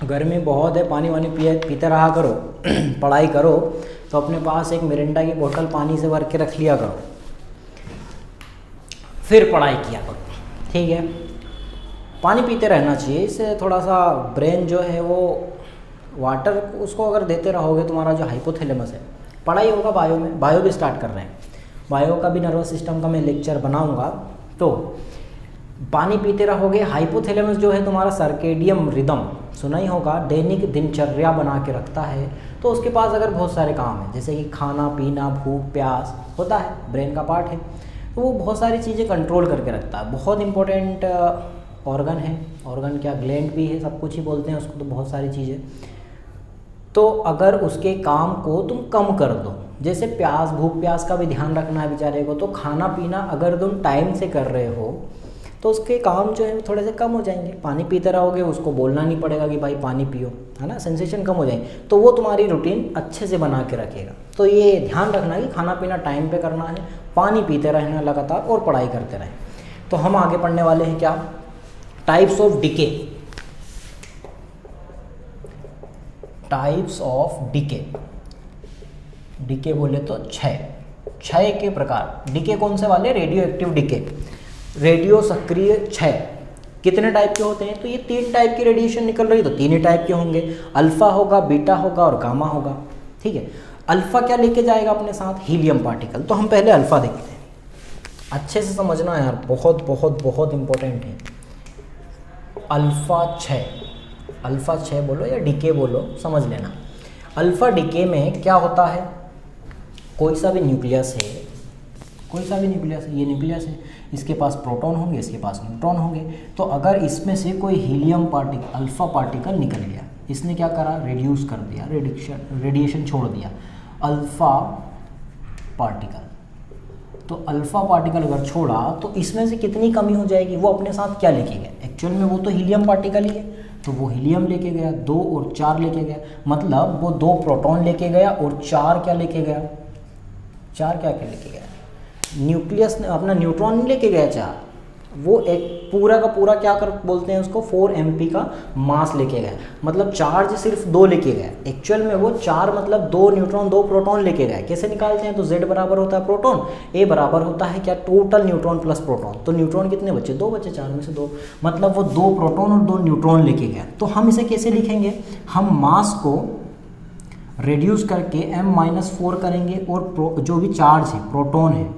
गर्मी बहुत है, पानी वानी पीते रहा करो पढ़ाई करो तो अपने पास एक मिरिंडा की बोतल पानी से भर के रख लिया करो, फिर पढ़ाई किया करो। ठीक है, पानी पीते रहना चाहिए, इससे थोड़ा सा ब्रेन जो है वो वाटर उसको अगर देते रहोगे, तुम्हारा जो हाइपोथैलेमस है, पढ़ाई होगा बायो में, बायो भी स्टार्ट कर रहे हैं, बायो का भी नर्वस सिस्टम का मैं लेक्चर बनाऊंगा। तो पानी पीते रहोगे, हाइपोथैलेमस जो है तुम्हारा सर्केडियम रिदम सुना ही होगा, दैनिक दिनचर्या बना के रखता है। तो उसके पास अगर बहुत सारे काम हैं, जैसे कि खाना पीना, भूख प्यास होता है, ब्रेन का पार्ट है, तो वो बहुत सारी चीज़ें कंट्रोल करके रखता है। बहुत इंपॉर्टेंट ऑर्गन है, ऑर्गन क्या ग्लैंड भी है, सब कुछ ही बोलते हैं उसको, तो बहुत सारी चीज़ें। तो अगर उसके काम को तुम कम कर दो, जैसे प्यास, भूख प्यास का भी ध्यान रखना है बेचारे को, तो खाना पीना अगर तुम टाइम से कर रहे हो तो उसके काम जो है थोड़े से कम हो जाएंगे। पानी पीते रहोगे, उसको बोलना नहीं पड़ेगा कि भाई पानी पियो, है ना, सेंसेशन कम हो जाएंगे, तो वो तुम्हारी रूटीन अच्छे से बना के रखेगा। तो ये ध्यान रखना कि खाना पीना टाइम पे करना है, पानी पीते रहना लगातार, और पढ़ाई करते रहें। तो हम आगे पढ़ने वाले हैं क्या, types of decay. Types of decay, decay बोले तो क्षय के प्रकार। डिके कौन से वाले, रेडियो एक्टिव डिके, रेडियो सक्रिय क्षय। कितने टाइप के होते हैं, तो ये 3 टाइप की रेडिएशन निकल रही है, तो 3 ही टाइप के होंगे, अल्फा होगा, बीटा होगा और गामा होगा। ठीक है, अल्फा क्या लेके जाएगा अपने साथ, हीलियम पार्टिकल। तो हम पहले अल्फा देखते हैं, अच्छे से समझना यार, बहुत बहुत बहुत इंपॉर्टेंट है। अल्फा क्षय बोलो या डिके बोलो, समझ लेना। अल्फा डिके में क्या होता है, कोई सा भी न्यूक्लियस है, ये न्यूक्लियस है, इसके पास प्रोटॉन होंगे, इसके पास न्यूट्रॉन होंगे। तो अगर इसमें से कोई हीलियम पार्टिकल, अल्फा पार्टिकल निकल गया, इसने क्या करा, रिड्यूस कर दिया, रेडिएशन छोड़ दिया, अल्फा पार्टिकल। तो अल्फा पार्टिकल अगर छोड़ा तो इसमें से कितनी कमी हो जाएगी, वो अपने साथ क्या लेके गया, एक्चुअल में वो तो हीलियम पार्टिकल ही है, तो वो हीलियम लेके गया, 2 और 4 लेके गया, मतलब वो 2 प्रोटॉन लेके गया और 4 क्या लेके गया, 4 क्या लेके गया, न्यूक्लियस ने अपना न्यूट्रॉन नहीं लेके गया चार, वो एक पूरा का पूरा क्या कर बोलते हैं उसको 4 mp का मास लेके गया, मतलब चार्ज सिर्फ 2 लेके गया। एक्चुअल में वो 4 मतलब 2 न्यूट्रॉन 2 प्रोटॉन लेके गए। कैसे निकालते हैं, तो z बराबर होता है प्रोटॉन, a बराबर होता है क्या, टोटल न्यूट्रॉन प्लस प्रोटॉन। तो न्यूट्रॉन कितने बचे, 2 बचे, 4 में से 2, मतलब वो 2 प्रोटॉन और 2 न्यूट्रॉन लेके गया। तो हम इसे कैसे लिखेंगे, हम मास को रिड्यूस करके m-4 करेंगे और जो भी चार्ज है प्रोटॉन है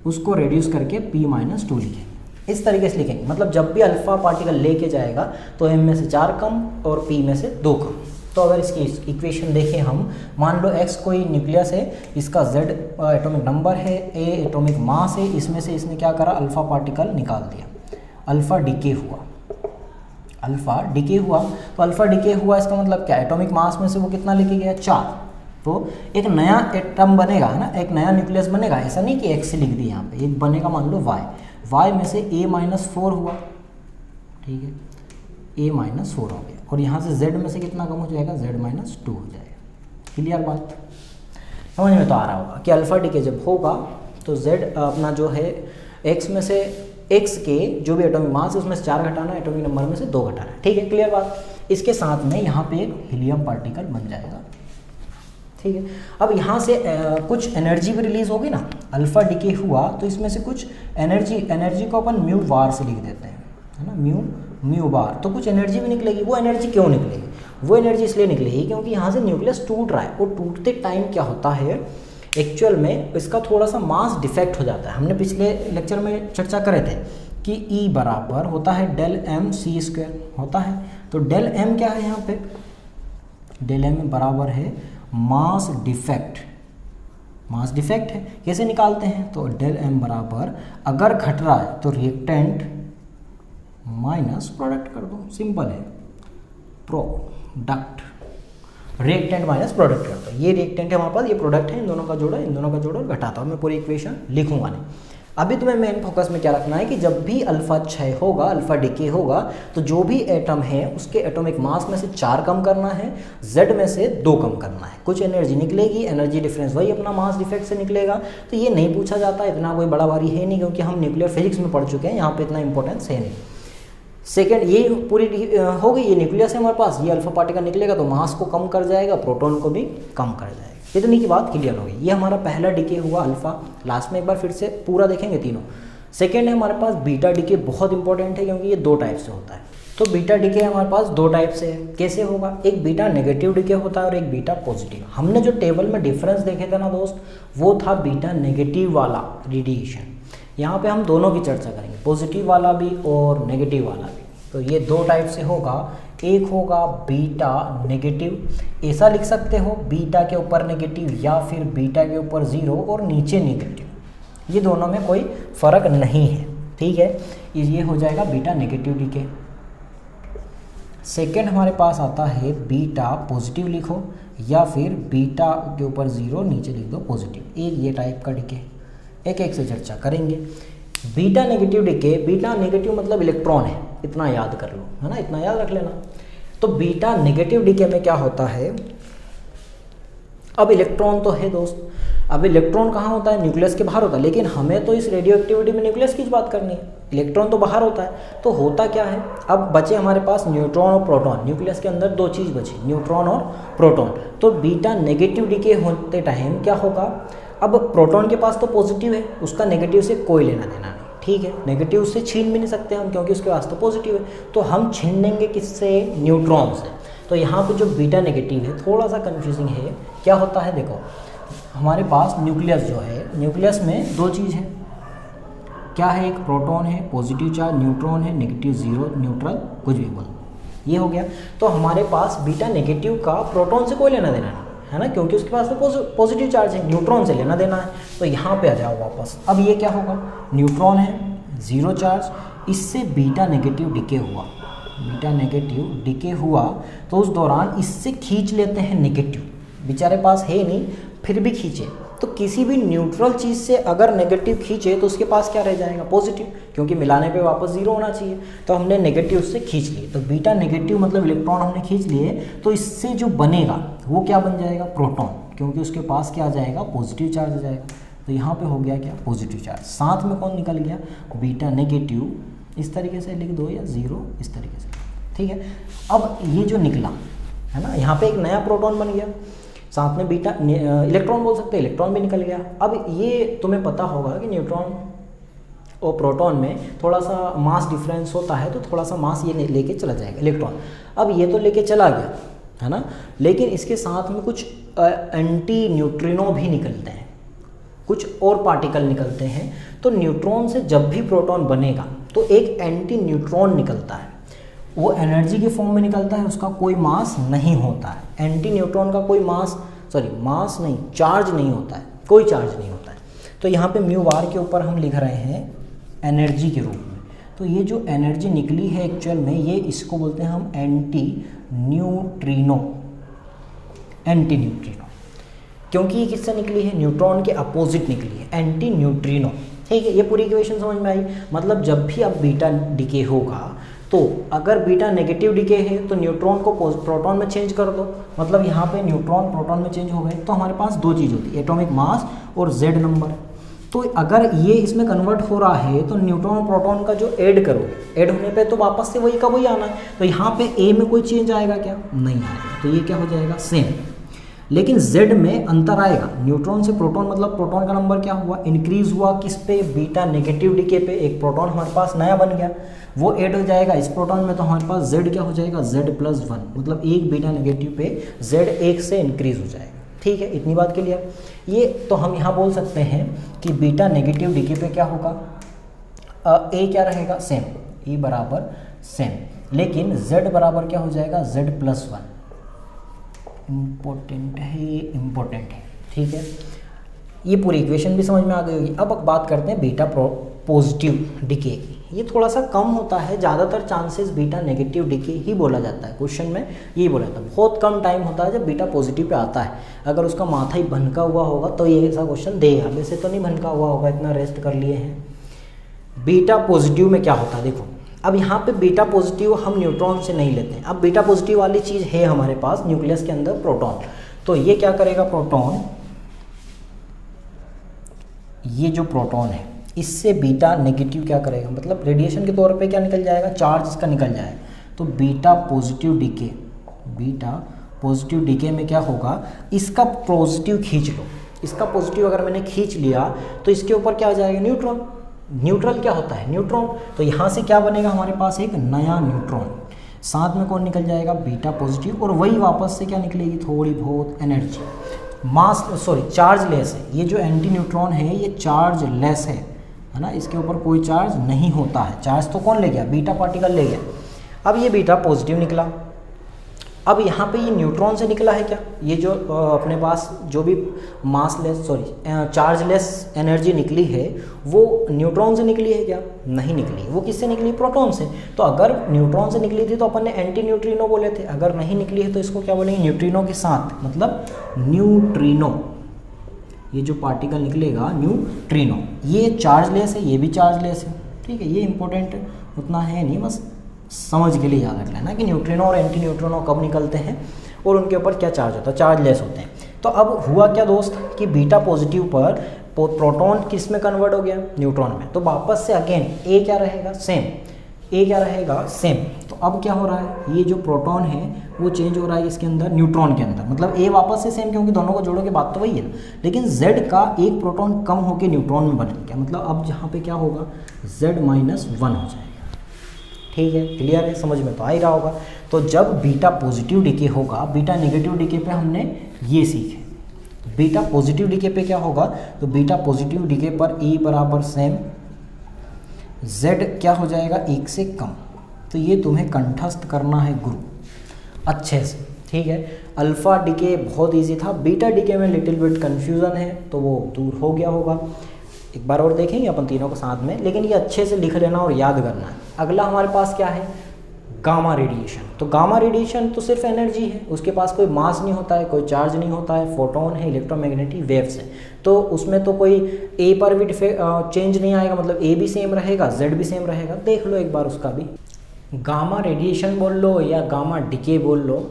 उसको रिड्यूस करके p-2 लिखेंगे। इस तरीके से लिखेंगे, मतलब जब भी अल्फा पार्टिकल लेके जाएगा तो m में से 4 कम और p में से 2 कम। तो अगर इसकी इक्वेशन देखें हम, मान लो x कोई न्यूक्लियस है, इसका z एटॉमिक नंबर है, a एटॉमिक मास है, इसमें से इसने क्या करा, अल्फा पार्टिकल निकाल दिया, अल्फा डिके हुआ, अल्फा डिके हुआ। तो अल्फा डिके हुआ इसका मतलब क्या, एटॉमिक मास में से वो कितना लेके गया, 4। तो एक नया एटम बनेगा, है ना, एक नया न्यूक्लियस बनेगा। ऐसा नहीं कि x लिख दी यहाँ पे, एक बनेगा मान लो y में से a-4 हुआ, ठीक है, a-4 हो गया, और यहाँ से z में से कितना कम हो जाएगा, z-2 हो जाएगा। क्लियर बात, समझ में तो आ रहा होगा कि अल्फा डिके जब होगा तो z अपना जो है x में से x के जो भी एटॉमिक मास है उसमें से 4 घटाना, एटॉमिक नंबर में से 2 घटाना, ठीक है, क्लियर बात। इसके साथ में यहाँ पे एक हीलियम पार्टिकल बन जाएगा, ठीक है। अब यहाँ से कुछ एनर्जी भी रिलीज होगी ना, अल्फा डिके हुआ तो इसमें से कुछ एनर्जी को अपन म्यू बार से लिख देते हैं, है ना, म्यू बार। तो कुछ एनर्जी भी निकलेगी। वो एनर्जी क्यों निकलेगी, वो एनर्जी इसलिए निकलेगी क्योंकि यहाँ से न्यूक्लियस टूट रहा है, और टूटते टाइम क्या होता है, एक्चुअल में इसका थोड़ा सा मास डिफेक्ट हो जाता है। हमने पिछले लेक्चर में चर्चा करे थे कि E बराबर होता है डेल एम सी स्क्वायर होता है। तो डेल एम क्या है यहाँ पे, डेल एम बराबर है मास डिफेक्ट, मास डिफेक्ट है। कैसे निकालते हैं, तो डेल एम बराबर अगर घट रहा है तो रिएक्टेंट माइनस प्रोडक्ट कर दो, सिंपल है, प्रोडक्ट, रिएक्टेंट माइनस प्रोडक्ट कर दो। ये रिएक्टेंट है हमारे पास, ये प्रोडक्ट है, इन दोनों का जोड़ो, इन दोनों का जोड़ो, घटाता हूँ। मैं पूरी इक्वेशन लिखूंगा नहीं। अभी तुम्हें मेन फोकस में क्या रखना है कि जब भी अल्फा क्षय होगा, अल्फा डिके होगा, तो जो भी एटम है उसके एटॉमिक मास में से 4 कम करना है, z में से 2 कम करना है। कुछ एनर्जी निकलेगी, एनर्जी डिफरेंस वही अपना मास डिफेक्ट से निकलेगा। तो ये नहीं पूछा जाता, इतना कोई बड़ा भारी है नहीं, क्योंकि हम न्यूक्लियर फिजिक्स में पढ़ चुके हैं, यहाँ पे इतना इंपॉर्टेंस है नहीं। सेकेंड, ये पूरी हो गई, ये न्यूक्लियस है हमारे पास, ये अल्फा पार्टिकल निकलेगा तो मास को कम कर जाएगा, प्रोटॉन को भी कम कर जाएगा। इतनी की बात क्लियर हो गई। ये हमारा पहला डिके हुआ अल्फा। लास्ट में एक बार फिर से पूरा देखेंगे तीनों। सेकेंड है हमारे पास बीटा डिके, बहुत इंपॉर्टेंट है क्योंकि ये 2 टाइप से होता है। तो बीटा डिके हमारे पास 2 टाइप से है। कैसे होगा, एक बीटा नेगेटिव डिके होता है और एक बीटा पॉजिटिव। हमने जो टेबल में डिफरेंस देखे थे ना दोस्त, वो था बीटा नेगेटिव वाला रेडिएशन। यहाँ पे हम दोनों की चर्चा करेंगे, पॉजिटिव वाला भी और नेगेटिव वाला भी। तो ये 2 टाइप से होगा। एक होगा बीटा नेगेटिव, ऐसा लिख सकते हो, बीटा के ऊपर नेगेटिव या फिर बीटा के ऊपर 0 और नीचे नेगेटिव। ये दोनों में कोई फर्क नहीं है, ठीक है। ये हो जाएगा बीटा नेगेटिव डीके। सेकेंड हमारे पास आता है बीटा पॉजिटिव लिखो, या फिर बीटा के ऊपर 0 नीचे लिख दो पॉजिटिव। एक ये टाइप का डीके, एक एक से चर्चा करेंगे। Beta negative decay, beta negative मतलब इलेक्ट्रॉन है, इतना याद कर लो, है ना, इतना याद रख लेना। तो बीटा नेगेटिव डीके में क्या होता है, अब इलेक्ट्रॉन तो है दोस्त, अब इलेक्ट्रॉन कहाँ होता है, न्यूक्लियस के बाहर होता है, लेकिन हमें तो इस रेडियो एक्टिविटी में न्यूक्लियस की बात करनी है, इलेक्ट्रॉन तो बाहर होता है। तो होता क्या है, अब बचे हमारे पास न्यूट्रॉन और प्रोटॉन, न्यूक्लियस के अंदर 2 चीज़ बची, न्यूट्रॉन और प्रोटॉन। तो बीटा नेगेटिव डीके होते टाइम क्या होगा, अब प्रोटॉन के पास तो पॉजिटिव है, उसका नेगेटिव से कोई लेना देना नहीं, ठीक है, नेगेटिव से छीन भी नहीं सकते हम क्योंकि उसके पास तो पॉजिटिव है। तो हम छीन लेंगे किससे, न्यूट्रॉन से। तो यहाँ पे जो बीटा नेगेटिव है थोड़ा सा कंफ्यूजिंग है। क्या होता है, देखो हमारे पास न्यूक्लियस जो है, न्यूक्लियस में 2 चीज़ है, क्या है, एक प्रोटॉन है पॉजिटिव चार्ज, न्यूट्रॉन है नेगेटिव 0 न्यूट्रल, कुछ भी बोल, ये हो गया। तो हमारे पास बीटा नेगेटिव का प्रोटॉन से कोई लेना देना नहीं है ना, क्योंकि उसके पास तो पॉजिटिव चार्ज है, न्यूट्रॉन से लेना देना है। तो यहाँ पे आ जाओ वापस। अब ये क्या होगा, न्यूट्रॉन है 0 चार्ज, इससे बीटा नेगेटिव डिके हुआ, बीटा नेगेटिव डिके हुआ, तो उस दौरान इससे खींच लेते हैं नेगेटिव, बेचारे पास है नहीं फिर भी खींचे। तो किसी भी न्यूट्रल चीज़ से अगर नेगेटिव खींचे तो उसके पास क्या रह जाएगा, पॉजिटिव, क्योंकि मिलाने पे वापस 0 होना चाहिए। तो हमने नेगेटिव से खींच लिए, तो बीटा नेगेटिव मतलब इलेक्ट्रॉन हमने खींच लिए, तो इससे जो बनेगा वो क्या बन जाएगा, प्रोटॉन, क्योंकि उसके पास क्या आ जाएगा, पॉजिटिव चार्ज आ जाएगा। तो यहाँ पे हो गया क्या, पॉजिटिव चार्ज। साथ में कौन निकल गया, बीटा नेगेटिव, इस तरीके से लिख दो या 0 इस तरीके से, ठीक है। अब ये जो निकला है ना, यहाँ पे एक नया प्रोटॉन बन गया, साथ में बीटा इलेक्ट्रॉन बोल सकते हैं, इलेक्ट्रॉन भी निकल गया। अब ये तुम्हें पता होगा कि न्यूट्रॉन और प्रोटॉन में थोड़ा सा मास डिफरेंस होता है, तो थोड़ा सा मास ये लेके चला जाएगा इलेक्ट्रॉन। अब ये तो लेके चला गया है ना, लेकिन इसके साथ में कुछ एंटी न्यूट्रिनो भी निकलते हैं, कुछ और पार्टिकल निकलते हैं। तो न्यूट्रॉन से जब भी प्रोटॉन बनेगा तो एक एंटी न्यूट्रॉन निकलता है, वो एनर्जी के फॉर्म में निकलता है, उसका कोई मास नहीं होता है। एंटी न्यूट्रॉन का कोई मास नहीं, चार्ज नहीं होता है, कोई चार्ज नहीं होता है। तो यहाँ पे म्यू बार के ऊपर हम लिख रहे हैं एनर्जी के रूप में। तो ये जो एनर्जी निकली है एक्चुअल में, ये इसको बोलते हैं हम एंटी न्यूट्रिनो, क्योंकि ये किससे निकली है, न्यूट्रॉन के अपोजिट निकली है, एंटी न्यूट्रिनो, ठीक है। ये पूरी इक्वेशन समझ में आई। मतलब जब भी अब बीटा डिके होगा, तो अगर बीटा नेगेटिव डिके है तो न्यूट्रॉन को प्रोटॉन में चेंज कर दो, मतलब यहाँ पे न्यूट्रॉन प्रोटॉन में चेंज हो गए, तो हमारे पास दो चीज़ होती है, एटॉमिक मास और जेड नंबर। तो अगर ये इसमें कन्वर्ट हो रहा है तो न्यूट्रॉन और प्रोटॉन का जो ऐड करोगे, ऐड होने पे तो वापस से वही का वही आना है। तो यहाँ पे ए में कोई चेंज आएगा क्या, नहीं आएगा, तो ये क्या हो जाएगा, सेम। लेकिन Z में अंतर आएगा, न्यूट्रॉन से प्रोटॉन, मतलब प्रोटॉन का नंबर क्या हुआ, इंक्रीज हुआ, किस पे, बीटा नेगेटिव डिके पे। एक प्रोटॉन हमारे पास नया बन गया, वो ऐड हो जाएगा इस प्रोटॉन में, तो हमारे पास Z क्या हो जाएगा, Z+1, मतलब एक बीटा नेगेटिव पे Z 1 से इंक्रीज हो जाएगा, ठीक है। इतनी बात क्लियर। ये तो हम यहाँ बोल सकते हैं कि बीटा नेगेटिव डिके पे क्या होगा, ए क्या रहेगा, सेम, E बराबर सेम, लेकिन Z बराबर क्या हो जाएगा, Z+1। इम्पोर्टेंट है, ठीक है। ये पूरी इक्वेशन भी समझ में आ गई होगी। अब बात करते हैं बीटा पॉजिटिव डिके की। ये थोड़ा सा कम होता है, ज़्यादातर चांसेस बीटा नेगेटिव डिके ही बोला जाता है, क्वेश्चन में यही बोला जाता है। बहुत कम टाइम होता है जब बीटा पॉजिटिव पे आता है। अगर उसका माथा ही भनका हुआ होगा तो ये ऐसा क्वेश्चन देगा, वैसे तो नहीं भनका हुआ होगा, इतना रेस्ट कर लिए हैं। बीटा पॉजिटिव में क्या होता है, देखो अब यहाँ पे बीटा पॉजिटिव हम न्यूट्रॉन से नहीं लेते हैं। अब बीटा पॉजिटिव वाली चीज़ है हमारे पास न्यूक्लियस के अंदर, प्रोटॉन। तो ये क्या करेगा, प्रोटॉन, ये जो प्रोटॉन है इससे बीटा नेगेटिव क्या करेगा, मतलब रेडिएशन के तौर पे क्या निकल जाएगा, चार्ज इसका निकल जाएगा। तो बीटा पॉजिटिव डिके में क्या होगा, इसका पॉजिटिव खींच लो, इसका पॉजिटिव अगर मैंने खींच लिया तो इसके ऊपर क्या आ जाएगा, न्यूट्रॉन। न्यूट्रल क्या होता है, न्यूट्रॉन। तो यहाँ से क्या बनेगा हमारे पास, एक नया न्यूट्रॉन, साथ में कौन निकल जाएगा, बीटा पॉजिटिव, और वही वापस से क्या निकलेगी, थोड़ी बहुत एनर्जी। चार्ज लेस है, ये जो एंटी न्यूट्रॉन है ये चार्ज लेस है ना, इसके ऊपर कोई चार्ज नहीं होता है। चार्ज तो कौन ले गया, बीटा पार्टिकल ले गया। अब ये बीटा पॉजिटिव निकला, अब यहाँ पे ये न्यूट्रॉन से निकला है क्या, ये जो अपने पास जो भी चार्ज लेस एनर्जी निकली है वो न्यूट्रॉन से निकली है क्या, नहीं निकली, वो किससे निकली, प्रोटॉन से। तो अगर न्यूट्रॉन से निकली थी तो अपन ने एंटी न्यूट्रिनो बोले थे, अगर नहीं निकली है तो इसको क्या बोलेंगे, न्यूट्रिनो के साथ, मतलब न्यूट्रिनो। ये जो पार्टिकल निकलेगा न्यूट्रिनो, ये चार्ज लेस है, ये भी चार्ज लेस है, ठीक है। ये इंपॉर्टेंट उतना है नहीं, बस समझ के लिए याद रख लेना कि न्यूट्रिनो और एंटी न्यूट्रिनो कब निकलते हैं और उनके ऊपर क्या चार्ज होता है, चार्ज लेस होते हैं। तो अब हुआ क्या दोस्त कि बीटा पॉजिटिव पर प्रोटॉन किस में कन्वर्ट हो गया, न्यूट्रॉन में। तो वापस से अगेन ए क्या रहेगा, सेम। तो अब क्या हो रहा है, ये जो प्रोटॉन है वो चेंज हो रहा है इसके अंदर, न्यूट्रॉन के अंदर, मतलब ए वापस से सेम, क्योंकि दोनों को जोड़ो के बात तो वही है ना। लेकिन Z का एक प्रोटॉन कम होकर न्यूट्रॉन में बदल गया, मतलब अब जहाँ पे क्या होगा, Z-1 हो जाएगा, ठीक है। क्लियर है, समझ में तो आ ही रहा होगा। तो जब बीटा पॉजिटिव डिके होगा, बीटा नेगेटिव डिके पे हमने ये सीखे। बीटा पॉजिटिव डिके पे क्या होगा, तो बीटा पॉजिटिव डिके पर E बराबर सेम, Z क्या हो जाएगा, 1 से कम। तो ये तुम्हें कंठस्थ करना है गुरु अच्छे से, ठीक है। अल्फा डिके बहुत इजी था, बीटा डिके में लिटिल बिट कन्फ्यूज़न है, तो वो दूर हो गया होगा। एक बार और देखेंगे अपन तीनों को साथ में, लेकिन ये अच्छे से लिख लेना और याद करना है। अगला हमारे पास क्या है, गामा रेडिएशन। तो गामा रेडिएशन तो सिर्फ एनर्जी है, उसके पास कोई मास नहीं होता है, कोई चार्ज नहीं होता है, फोटोन है, इलेक्ट्रोमैग्नेटिक वेव्स है। तो उसमें तो कोई ए पर भी चेंज नहीं आएगा, मतलब ए भी सेम रहेगा, जेड भी सेम रहेगा। देख लो एक बार उसका भी, गामा रेडिएशन बोल लो या गामा डिके बोल लो,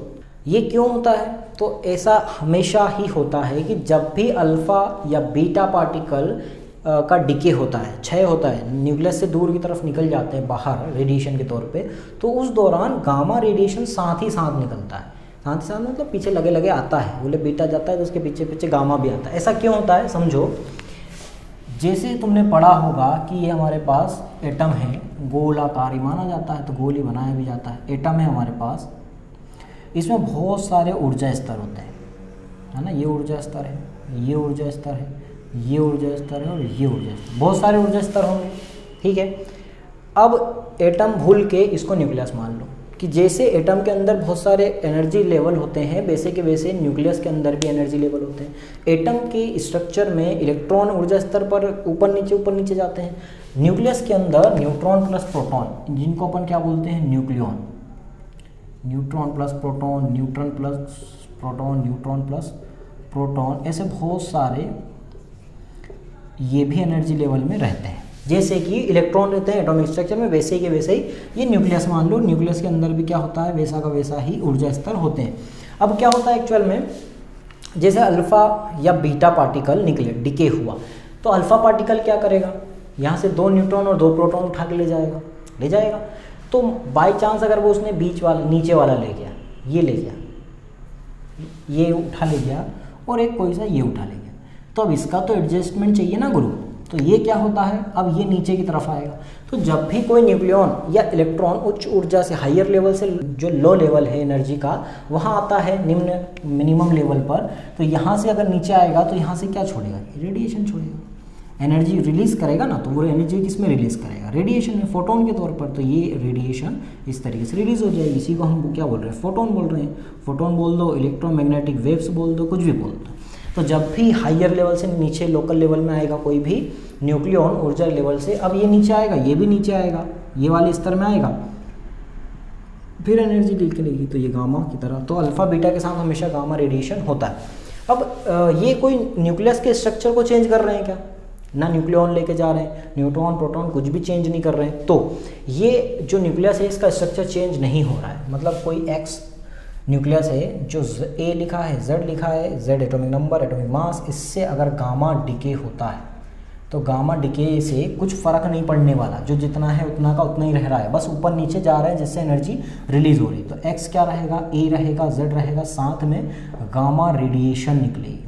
ये क्यों होता है। तो ऐसा हमेशा ही होता है कि जब भी अल्फ़ा या बीटा पार्टिकल का डिके होता है, क्षय होता है, न्यूक्लियस से दूर की तरफ निकल जाते हैं बाहर रेडिएशन के तौर पे, तो उस दौरान गामा रेडिएशन साथ ही साथ निकलता है। साथ ही साथ मतलब पीछे लगे लगे आता है, बोले बीटा जाता है तो उसके पीछे पीछे गामा भी आता है। ऐसा क्यों होता है समझो, जैसे तुमने पढ़ा होगा कि ये हमारे पास एटम है, गोलाकार ही माना जाता है तो गोल ही बनाया भी जाता है। एटम है हमारे पास, इसमें बहुत सारे ऊर्जा स्तर होते हैं, है ना। ये ऊर्जा स्तर है, ये ऊर्जा स्तर है, ये ऊर्जा स्तर है और ये ऊर्जा स्तर, बहुत सारे ऊर्जा स्तर होंगे, ठीक है। अब एटम भूल के इसको न्यूक्लियस मान लो कि जैसे एटम के अंदर बहुत सारे एनर्जी लेवल होते हैं, वैसे के वैसे न्यूक्लियस के अंदर भी एनर्जी लेवल होते हैं। एटम के स्ट्रक्चर में इलेक्ट्रॉन ऊर्जा स्तर पर ऊपर नीचे जाते हैं। न्यूक्लियस के अंदर न्यूट्रॉन प्लस प्रोटॉन, जिनको अपन क्या बोलते हैं, nucleon, neutron plus proton, neutron plus proton, neutron plus proton, ऐसे बहुत सारे ये भी एनर्जी लेवल में रहते हैं। जैसे कि इलेक्ट्रॉन रहते हैं एटॉमिक स्ट्रक्चर में, वैसे ही के वैसे ही ये न्यूक्लियस मान लो, न्यूक्लियस के अंदर भी क्या होता है, वैसा का वैसा ही ऊर्जा स्तर होते हैं। अब क्या होता है एक्चुअल में, जैसे अल्फ़ा या बीटा पार्टिकल निकले, डिके हुआ, तो अल्फ़ा पार्टिकल क्या करेगा, यहाँ से 2 न्यूट्रॉन और 2 प्रोटॉन उठा के ले जाएगा। तो बाई चांस अगर वो उसने बीच वाला, नीचे वाला ले गया, ये ले गया, ये उठा ले गया और एक कोई सा ये उठा ले गया, तो अब इसका तो एडजस्टमेंट चाहिए ना ग्रुप, तो ये क्या होता है, अब ये नीचे की तरफ आएगा। तो जब भी कोई न्यूक्लियॉन या इलेक्ट्रॉन उच्च ऊर्जा से, हायर लेवल से जो लो लेवल है एनर्जी का, वहाँ आता है निम्न मिनिमम लेवल पर, तो यहाँ से अगर नीचे आएगा तो यहाँ से क्या छोड़ेगा, रेडिएशन छोड़ेगा, एनर्जी रिलीज़ करेगा ना। तो वो एनर्जी किस में रिलीज़ करेगा, रेडिएशन में, फोटोन के तौर पर। तो ये रेडिएशन इस तरीके से रिलीज़ हो जाएगी, इसी को हम क्या बोल रहे हैं, फोटोन बोल रहे हैं। फोटोन बोल दो, इलेक्ट्रोमैग्नेटिक वेव्स बोल दो, कुछ भी बोल दो। तो जब भी हायर लेवल से नीचे लोकल लेवल में आएगा कोई भी न्यूक्लियॉन ऊर्जा लेवल से, अब ये नीचे आएगा, ये भी नीचे आएगा, ये वाले स्तर में आएगा, फिर एनर्जी निकलेगी, तो ये गामा की तरह। तो अल्फ़ा बीटा के साथ हमेशा गामा रेडिएशन होता है। अब ये कोई न्यूक्लियस के स्ट्रक्चर को चेंज कर रहे हैं क्या, ना न्यूक्लियॉन लेके जा रहे हैं, न्यूट्रॉन प्रोटॉन कुछ भी चेंज नहीं कर रहे हैं। तो ये जो न्यूक्लियस है इसका स्ट्रक्चर चेंज नहीं हो रहा है, मतलब कोई एक्स न्यूक्लियस है जो ए लिखा है, जेड लिखा है, Z atomic number, atomic mass, इससे अगर गामा डिके होता है तो गामा डिके से कुछ फ़र्क नहीं पड़ने वाला, जो जितना है उतना का उतना ही रह रहा है, बस ऊपर नीचे जा रहा है जिससे एनर्जी रिलीज़ हो रही। तो एक्स क्या रहेगा, ए रहेगा, जेड रहेगा, साथ में गामा रेडिएशन निकलेगी,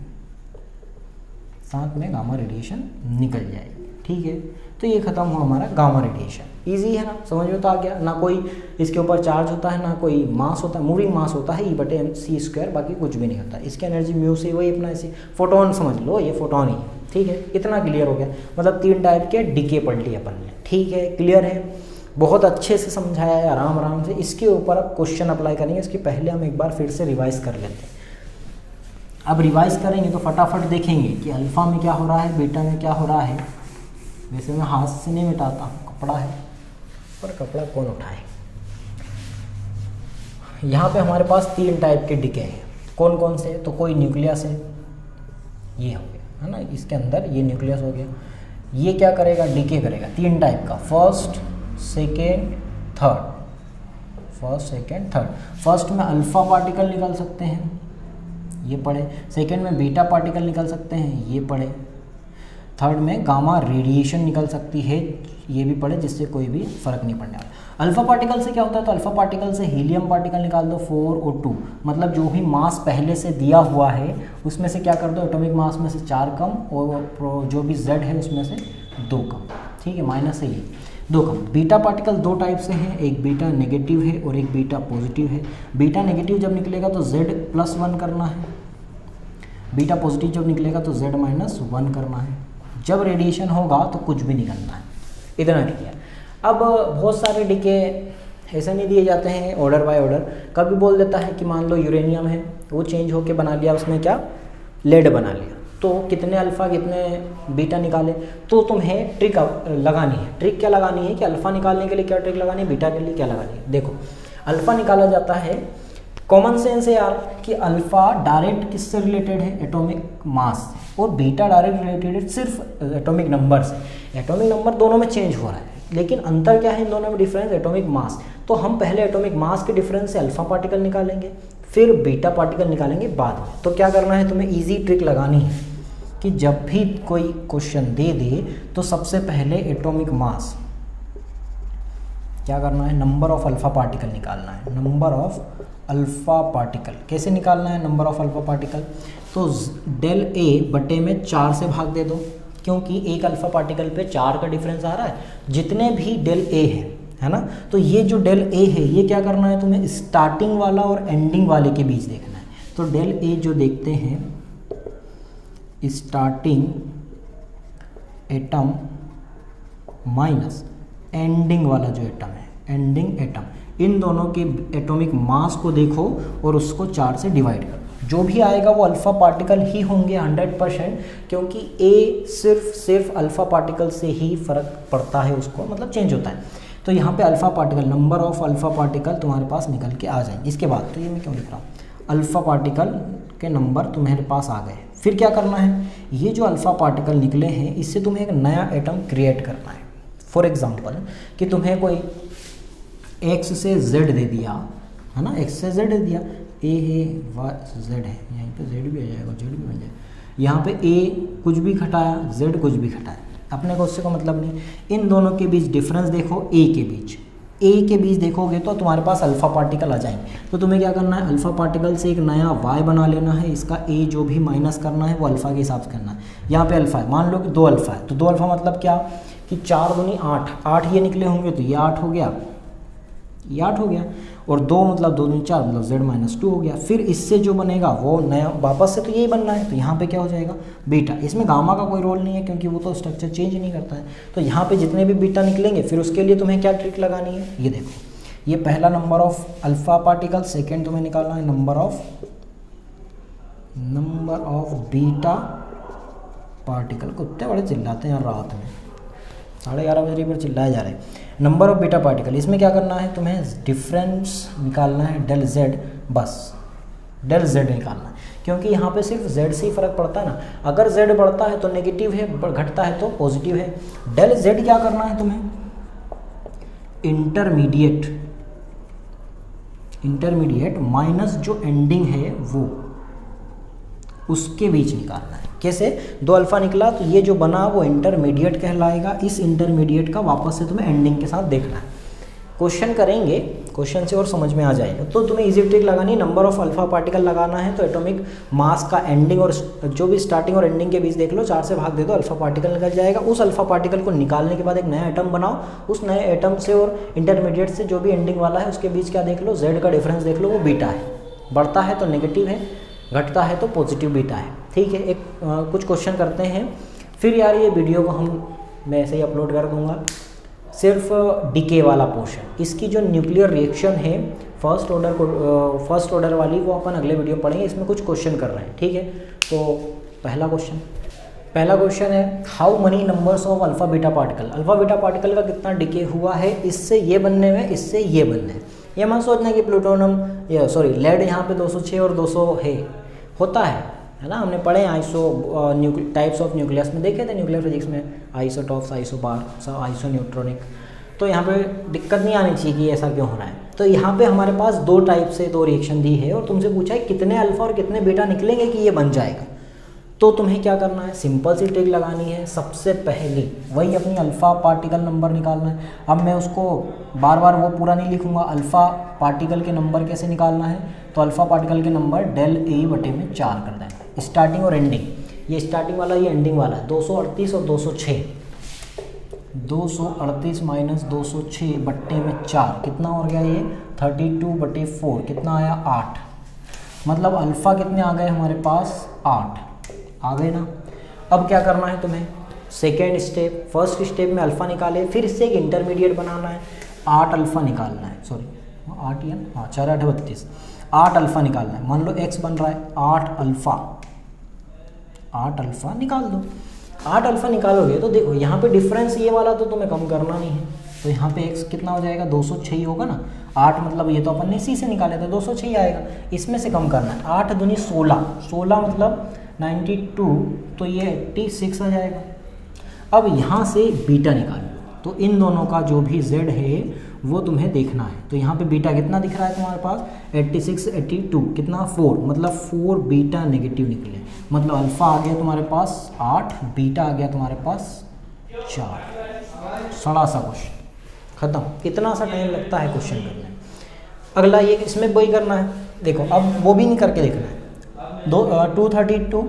साथ में गामा रेडिएशन निकल जाएगी, ठीक है। तो ये खत्म हुआ हमारा गामा रेडिएशन। इजी है ना, समझ में तो आ गया ना। कोई इसके ऊपर चार्ज होता है, ना कोई मास होता है, मूविंग मास होता है E/mc², बाकी कुछ भी नहीं होता। इसकी एनर्जी म्यू से वही अपना ऐसे फोटोन समझ लो, ये फोटोन ही है, ठीक है। इतना क्लियर हो गया, मतलब 3 टाइप के डिके पढ़ लिए अपन ने, ठीक है, क्लियर है। बहुत अच्छे से समझाया है, आराम आराम से। इसके ऊपर अब क्वेश्चन अप्लाई करेंगे, इसके पहले हम एक बार फिर से रिवाइज कर लेते हैं। अब रिवाइज करेंगे तो फटाफट देखेंगे कि अल्फ़ा में क्या हो रहा है, बीटा में क्या हो रहा है। वैसे मैं हाथ से नहीं मिटाता हूँ, कपड़ा है, पर कपड़ा कौन उठाए। यहाँ पे हमारे पास 3 टाइप के डिके हैं, कौन कौन से, तो कोई न्यूक्लियस है, ये हो गया, है ना, इसके अंदर ये न्यूक्लियस हो गया। ये क्या करेगा, डिके करेगा, 3 टाइप का, first, second, third. First, second, third. First में अल्फ़ा पार्टिकल निकल सकते हैं, ये पढ़े। सेकेंड में बीटा पार्टिकल निकल सकते हैं, ये पढ़े। थर्ड में गामा रेडिएशन निकल सकती है, ये भी पढ़े, जिससे कोई भी फर्क नहीं पड़ने वाला। अल्फ़ा पार्टिकल से क्या होता है, तो अल्फ़ा पार्टिकल से हीलियम पार्टिकल निकाल दो 4 और 2, मतलब जो भी मास पहले से दिया हुआ है उसमें से क्या कर दो, एटॉमिक मास में से 4 कम, और जो भी Z है उसमें से 2 कम, ठीक है, माइनस है ये 2 कम। बीटा पार्टिकल 2 टाइप से हैं, एक बीटा नेगेटिव है और एक बीटा पॉजिटिव है। बीटा नेगेटिव जब निकलेगा तो Z+1 करना है, बीटा पॉजिटिव जब निकलेगा तो Z-1 करना है। जब रेडिएशन होगा तो कुछ भी नहीं करना है, इतना क्लियर। अब बहुत सारे डिके ऐसे नहीं दिए जाते हैं ऑर्डर बाय ऑर्डर। कभी बोल देता है कि मान लो यूरेनियम है, वो चेंज होके बना लिया उसने क्या, लेड बना लिया, तो कितने अल्फ़ा कितने बीटा निकाले। तो तुम्हें ट्रिक लगानी है। ट्रिक क्या लगानी है कि अल्फ़ा निकालने के लिए क्या ट्रिक लगानी है, बीटा के लिए क्या लगानी है। देखो अल्फ़ा निकाला जाता है, कॉमन सेंस है यार कि अल्फ़ा डायरेक्ट किससे रिलेटेड है, एटॉमिक मास से, और बीटा डायरेक्ट रिलेटेड है सिर्फ एटॉमिक नंबर से। एटॉमिक नंबर दोनों में चेंज हो रहा है, लेकिन अंतर क्या है इन दोनों में, डिफरेंस एटॉमिक मास। तो हम पहले एटॉमिक मास के डिफरेंस से अल्फ़ा पार्टिकल निकालेंगे, फिर बीटा पार्टिकल निकालेंगे बाद में। तो क्या करना है तुम्हें, इजी ट्रिक लगानी है कि जब भी कोई क्वेश्चन दे दे तो सबसे पहले एटॉमिक मास क्या करना है, नंबर ऑफ अल्फा पार्टिकल निकालना है। नंबर ऑफ अल्फा पार्टिकल कैसे निकालना है, नंबर ऑफ अल्फा पार्टिकल, तो डेल ए बटे में 4 से भाग दे दो, क्योंकि एक अल्फा पार्टिकल पे 4 का डिफरेंस आ रहा है। जितने भी डेल ए है ना, तो ये जो डेल ए है ये क्या करना है तुम्हें, स्टार्टिंग वाला और एंडिंग वाले के बीच देखना है। तो डेल ए जो देखते हैं, स्टार्टिंग एटम माइनस एंडिंग वाला जो एटम है, एंडिंग एटम, इन दोनों के एटॉमिक मास को देखो और उसको 4 से डिवाइड करो। जो भी आएगा वो अल्फ़ा पार्टिकल ही होंगे 100%, क्योंकि ए सिर्फ अल्फ़ा पार्टिकल से ही फ़र्क पड़ता है, उसको मतलब चेंज होता है। तो यहाँ पे alpha particle, number of alpha particle तुम्हारे पास निकल के आ जाएंगे। इसके बाद तो ये मैं क्यों लिख रहा हूँ, अल्फ़ा पार्टिकल के नंबर तुम्हारे पास आ गए। फिर क्या करना है, ये जो अल्फ़ा पार्टिकल निकले हैं इससे तुम्हें एक नया एटम क्रिएट करना है। फॉर एग्जांपल कि तुम्हें कोई x से z दे दिया है ना, x से z दे दिया, a है y z है, यहीं पे z भी आ जाएगा, z भी बन जाएगा। यहाँ पे a कुछ भी घटाया, z कुछ भी घटाया, अपने को उससे को मतलब नहीं। इन दोनों के बीच डिफरेंस देखो, a के बीच देखोगे तो तुम्हारे पास अल्फ़ा पार्टिकल आ जाएंगे। तो तुम्हें क्या करना है, अल्फ़ा पार्टिकल से एक नया y बना लेना है, इसका a जो भी माइनस करना है वो अल्फ़ा के हिसाब से करना है। यहाँ पे अल्फ़ा है, मान लो कि 2 अल्फ़ा है, तो 2 अल्फ़ा मतलब क्या कि 4 दूनी 8, 8 ये निकले होंगे तो ये 8 हो गया, ये 8 हो गया, और 2 मतलब 2 दूनी 4 मतलब z-2 हो गया। फिर इससे जो बनेगा वो नया वापस से तो यही बनना है, तो यहाँ पे क्या हो जाएगा, बीटा। इसमें गामा का कोई रोल नहीं है क्योंकि वो तो स्ट्रक्चर चेंज नहीं करता है। तो यहाँ पे जितने भी बीटा निकलेंगे फिर उसके लिए तुम्हें क्या ट्रिक लगानी है, ये देखो, ये पहला number of alpha particle, second तुम्हें निकालना है नंबर ऑफ बीटा पार्टिकल। कुत्ते बड़े चिल्लाते हैं यार रात में, 11:30 बजे पर चिल्लाए जा रहे हैं। नंबर ऑफ बीटा पार्टिकल, इसमें क्या करना है तुम्हें, डिफरेंस निकालना है डेल z, बस डेल z निकालना है, क्योंकि यहाँ पे सिर्फ z से ही फर्क पड़ता है ना। अगर z बढ़ता है तो नेगेटिव है, घटता है तो पॉजिटिव है। डेल z क्या करना है तुम्हें, इंटरमीडिएट माइनस जो एंडिंग है वो, उसके बीच निकालना है। कैसे, 2 अल्फ़ा निकला तो ये जो बना वो इंटरमीडिएट कहलाएगा। इस इंटरमीडिएट का वापस से तुम्हें एंडिंग के साथ देखना है। क्वेश्चन करेंगे, क्वेश्चन से और समझ में आ जाएगा। तो तुम्हें इजी ट्रिक लगानी, नंबर ऑफ अल्फ़ा पार्टिकल लगाना है तो एटॉमिक मास का एंडिंग और जो भी स्टार्टिंग और एंडिंग के बीच देख लो, 4 से भाग दे दो, अल्फ़ा पार्टिकल निकल जाएगा। उस अल्फ़ा पार्टिकल को निकालने के बाद एक नया एटम बनाओ, उस नए एटम से और इंटरमीडिएट से जो भी एंडिंग वाला है उसके बीच क्या देख लो, z का डिफरेंस देख लो, वो बीटा है। बढ़ता है तो नेगेटिव है, घटता है तो पॉजिटिव बीटा है। ठीक है, एक कुछ क्वेश्चन करते हैं, फिर यार ये वीडियो को मैं ऐसे ही अपलोड कर दूंगा। सिर्फ डीके वाला पोर्शन, इसकी जो न्यूक्लियर रिएक्शन है फर्स्ट ऑर्डर वाली, वो अपन अगले वीडियो में पढ़ेंगे। इसमें कुछ क्वेश्चन कर रहे हैं, ठीक है। तो पहला क्वेश्चन है, how many numbers of alpha beta particle, alpha beta particle का कितना डिके हुआ है इससे ये बनने में, इससे ये बनने में। ये मत सोचना कि प्लूटोनियम लेड यहाँ पे 206 और 200 होता है ना। हमने पढ़े आइसो टाइप्स ऑफ न्यूक्लियस में देखे थे, न्यूक्लियर फिजिक्स में, आइसोटॉप्स, आइसोबार, आइसो न्यूट्रॉनिक। तो यहाँ पे दिक्कत नहीं आनी चाहिए कि ऐसा क्यों हो रहा है। तो यहाँ पे हमारे पास 2 टाइप से 2 रिएक्शन दी है और तुमसे पूछा है कितने अल्फ़ा और कितने बीटा निकलेंगे कि ये बन जाएगा। तो तुम्हें क्या करना है, सिंपल सी ट्रिक लगानी है। सबसे पहले वही अपनी अल्फ़ा पार्टिकल नंबर निकालना है। अब मैं उसको बार बार वो पूरा नहीं लिखूंगा। अल्फ़ा पार्टिकल के नंबर कैसे निकालना है, तो अल्फ़ा पार्टिकल के नंबर डेल ए बटे में 4 कर देना। स्टार्टिंग और एंडिंग, ये स्टार्टिंग वाला ये एंडिंग वाला है, 238 और 206, 238 माइनस 206 बट्टे में 4 कितना हो गया, ये 32/4 कितना आया 8। मतलब अल्फ़ा कितने आ गए हमारे पास, 8 आ गए ना। अब क्या करना है तुम्हें, सेकेंड स्टेप, फर्स्ट स्टेप में अल्फ़ा निकाले, फिर इससे एक इंटरमीडिएट बनाना है, 8 अल्फ़ा निकालना है, सॉरी 8 या 4 8 32, 8 अल्फ़ा निकालना है। मान लो x बन रहा है 8 अल्फ़ा निकाल दो। 8 अल्फ़ा निकालोगे तो देखो यहाँ पे डिफरेंस ये वाला तो तुम्हें कम करना नहीं है, तो यहाँ पे x कितना हो जाएगा, 206 होगा ना। 8 मतलब ये तो अपन ने इसी से निकाले थे, 206 आएगा, इसमें से कम करना है। 8 दूनी 16, 16 मतलब 92, तो ये 86 आ जाएगा। अब यहाँ से बीटा निकालो, तो इन दोनों का जो भी z है वो तुम्हें देखना है। तो यहाँ पे बीटा कितना दिख रहा है तुम्हारे पास 86, 82 कितना 4, मतलब 4 बीटा नेगेटिव निकले, मतलब अल्फ़ा आ गया तुम्हारे पास 8, बीटा आ गया तुम्हारे पास 4। सड़ा सा क्वेश्चन खत्म। इतना सा टाइम लगता है क्वेश्चन करने में। अगला ये इसमें वही करना है, देखो अब वो भी नहीं करके देखना है। 232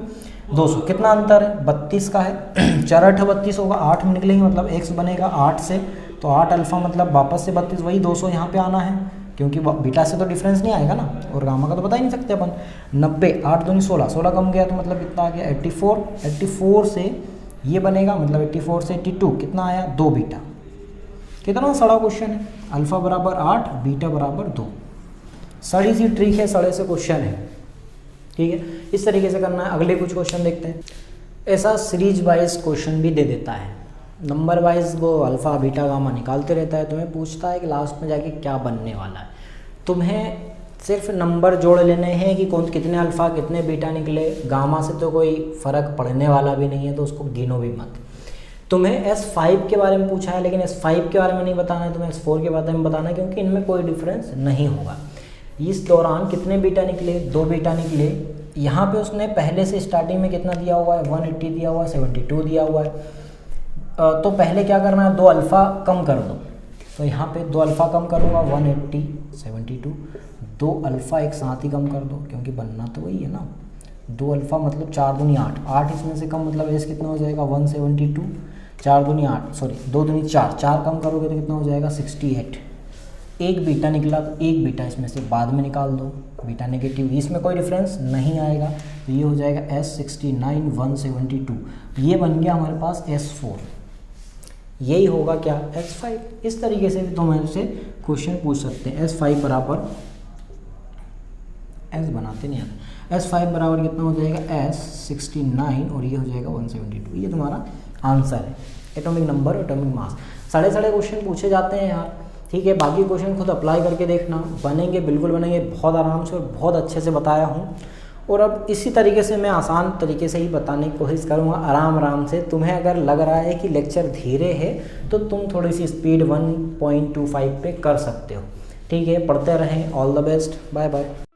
200 कितना अंतर है 32 का है 4 8 32 होगा, 8 में निकलेंगे मतलब x बनेगा 8 से, तो 8 अल्फ़ा मतलब वापस से 32, वही 200 यहाँ पे आना है क्योंकि बीटा से तो डिफरेंस नहीं आएगा ना, और गामा का तो बता ही नहीं सकते अपन। 90 8 दूनी 16, 16 कम गया तो मतलब कितना आ गया 84, 84 से ये बनेगा मतलब 84 से 82 कितना आया 2 बीटा। कितना सड़ा क्वेश्चन है, अल्फ़ा बराबर 8 बीटा बराबर 2। सड़ी सी ट्रिक है, सड़े से क्वेश्चन है, ठीक है। इस तरीके से करना है। अगले कुछ क्वेश्चन देखते हैं। ऐसा सीरीज वाइज क्वेश्चन भी दे देता है, नंबर वाइज वो अल्फ़ा बीटा गामा निकालते रहता है, तुम्हें पूछता है कि लास्ट में जाके क्या बनने वाला है। तुम्हें सिर्फ नंबर जोड़ लेने हैं कि कौन कितने अल्फ़ा कितने बीटा निकले, गामा से तो कोई फ़र्क पड़ने वाला भी नहीं है तो उसको गिनो भी मत। तुम्हें S5 के बारे में पूछा है, लेकिन S5 के बारे में नहीं बताना है, तुम्हें S4 के बारे में बताना है क्योंकि इनमें कोई डिफरेंस नहीं होगा। इस दौरान कितने बीटा निकले 2 बीटा निकले। यहाँ पे उसने पहले से स्टार्टिंग में कितना दिया हुआ है 180 दिया हुआ है, 72 दिया हुआ है। तो पहले क्या करना है 2 अल्फ़ा कम कर दो, तो यहाँ पे 2 अल्फ़ा कम करूँगा 180 72, 2 अल्फ़ा एक साथ ही कम कर दो क्योंकि बनना तो वही है ना। 2 अल्फ़ा मतलब 4 दूनी 8, 8 इसमें से कम मतलब एस कितना हो जाएगा 172, 4 दूनी 8 सॉरी 2 दूनी 4, 4 कम करोगे तो कितना हो जाएगा 68। एक बीटा निकला तो एक बीटा इसमें से बाद में निकाल दो, बीटा नेगेटिव, इसमें कोई डिफरेंस नहीं आएगा तो ये हो जाएगा S69 172। ये बन गया हमारे पास S4, यही होगा क्या S5। इस तरीके से भी तुम ऐसे क्वेश्चन पूछ सकते हैं। S5 बराबर S बनाते नहीं आते, S5 बराबर कितना हो जाएगा S69 और ये हो जाएगा 172। ये तुम्हारा आंसर है। एटॉमिक नंबर एटॉमिक मास, सड़े क्वेश्चन पूछे जाते हैं यार, ठीक है। बाकी क्वेश्चन खुद अप्लाई करके देखना, बनेंगे बिल्कुल बनेंगे, बहुत आराम से और बहुत अच्छे से बताया हूँ। और अब इसी तरीके से मैं आसान तरीके से ही बताने की कोशिश करूँगा, आराम से। तुम्हें अगर लग रहा है कि लेक्चर धीरे है तो तुम थोड़ी सी स्पीड 1.25 पे कर सकते हो, ठीक है। पढ़ते रहें, all the best, bye bye.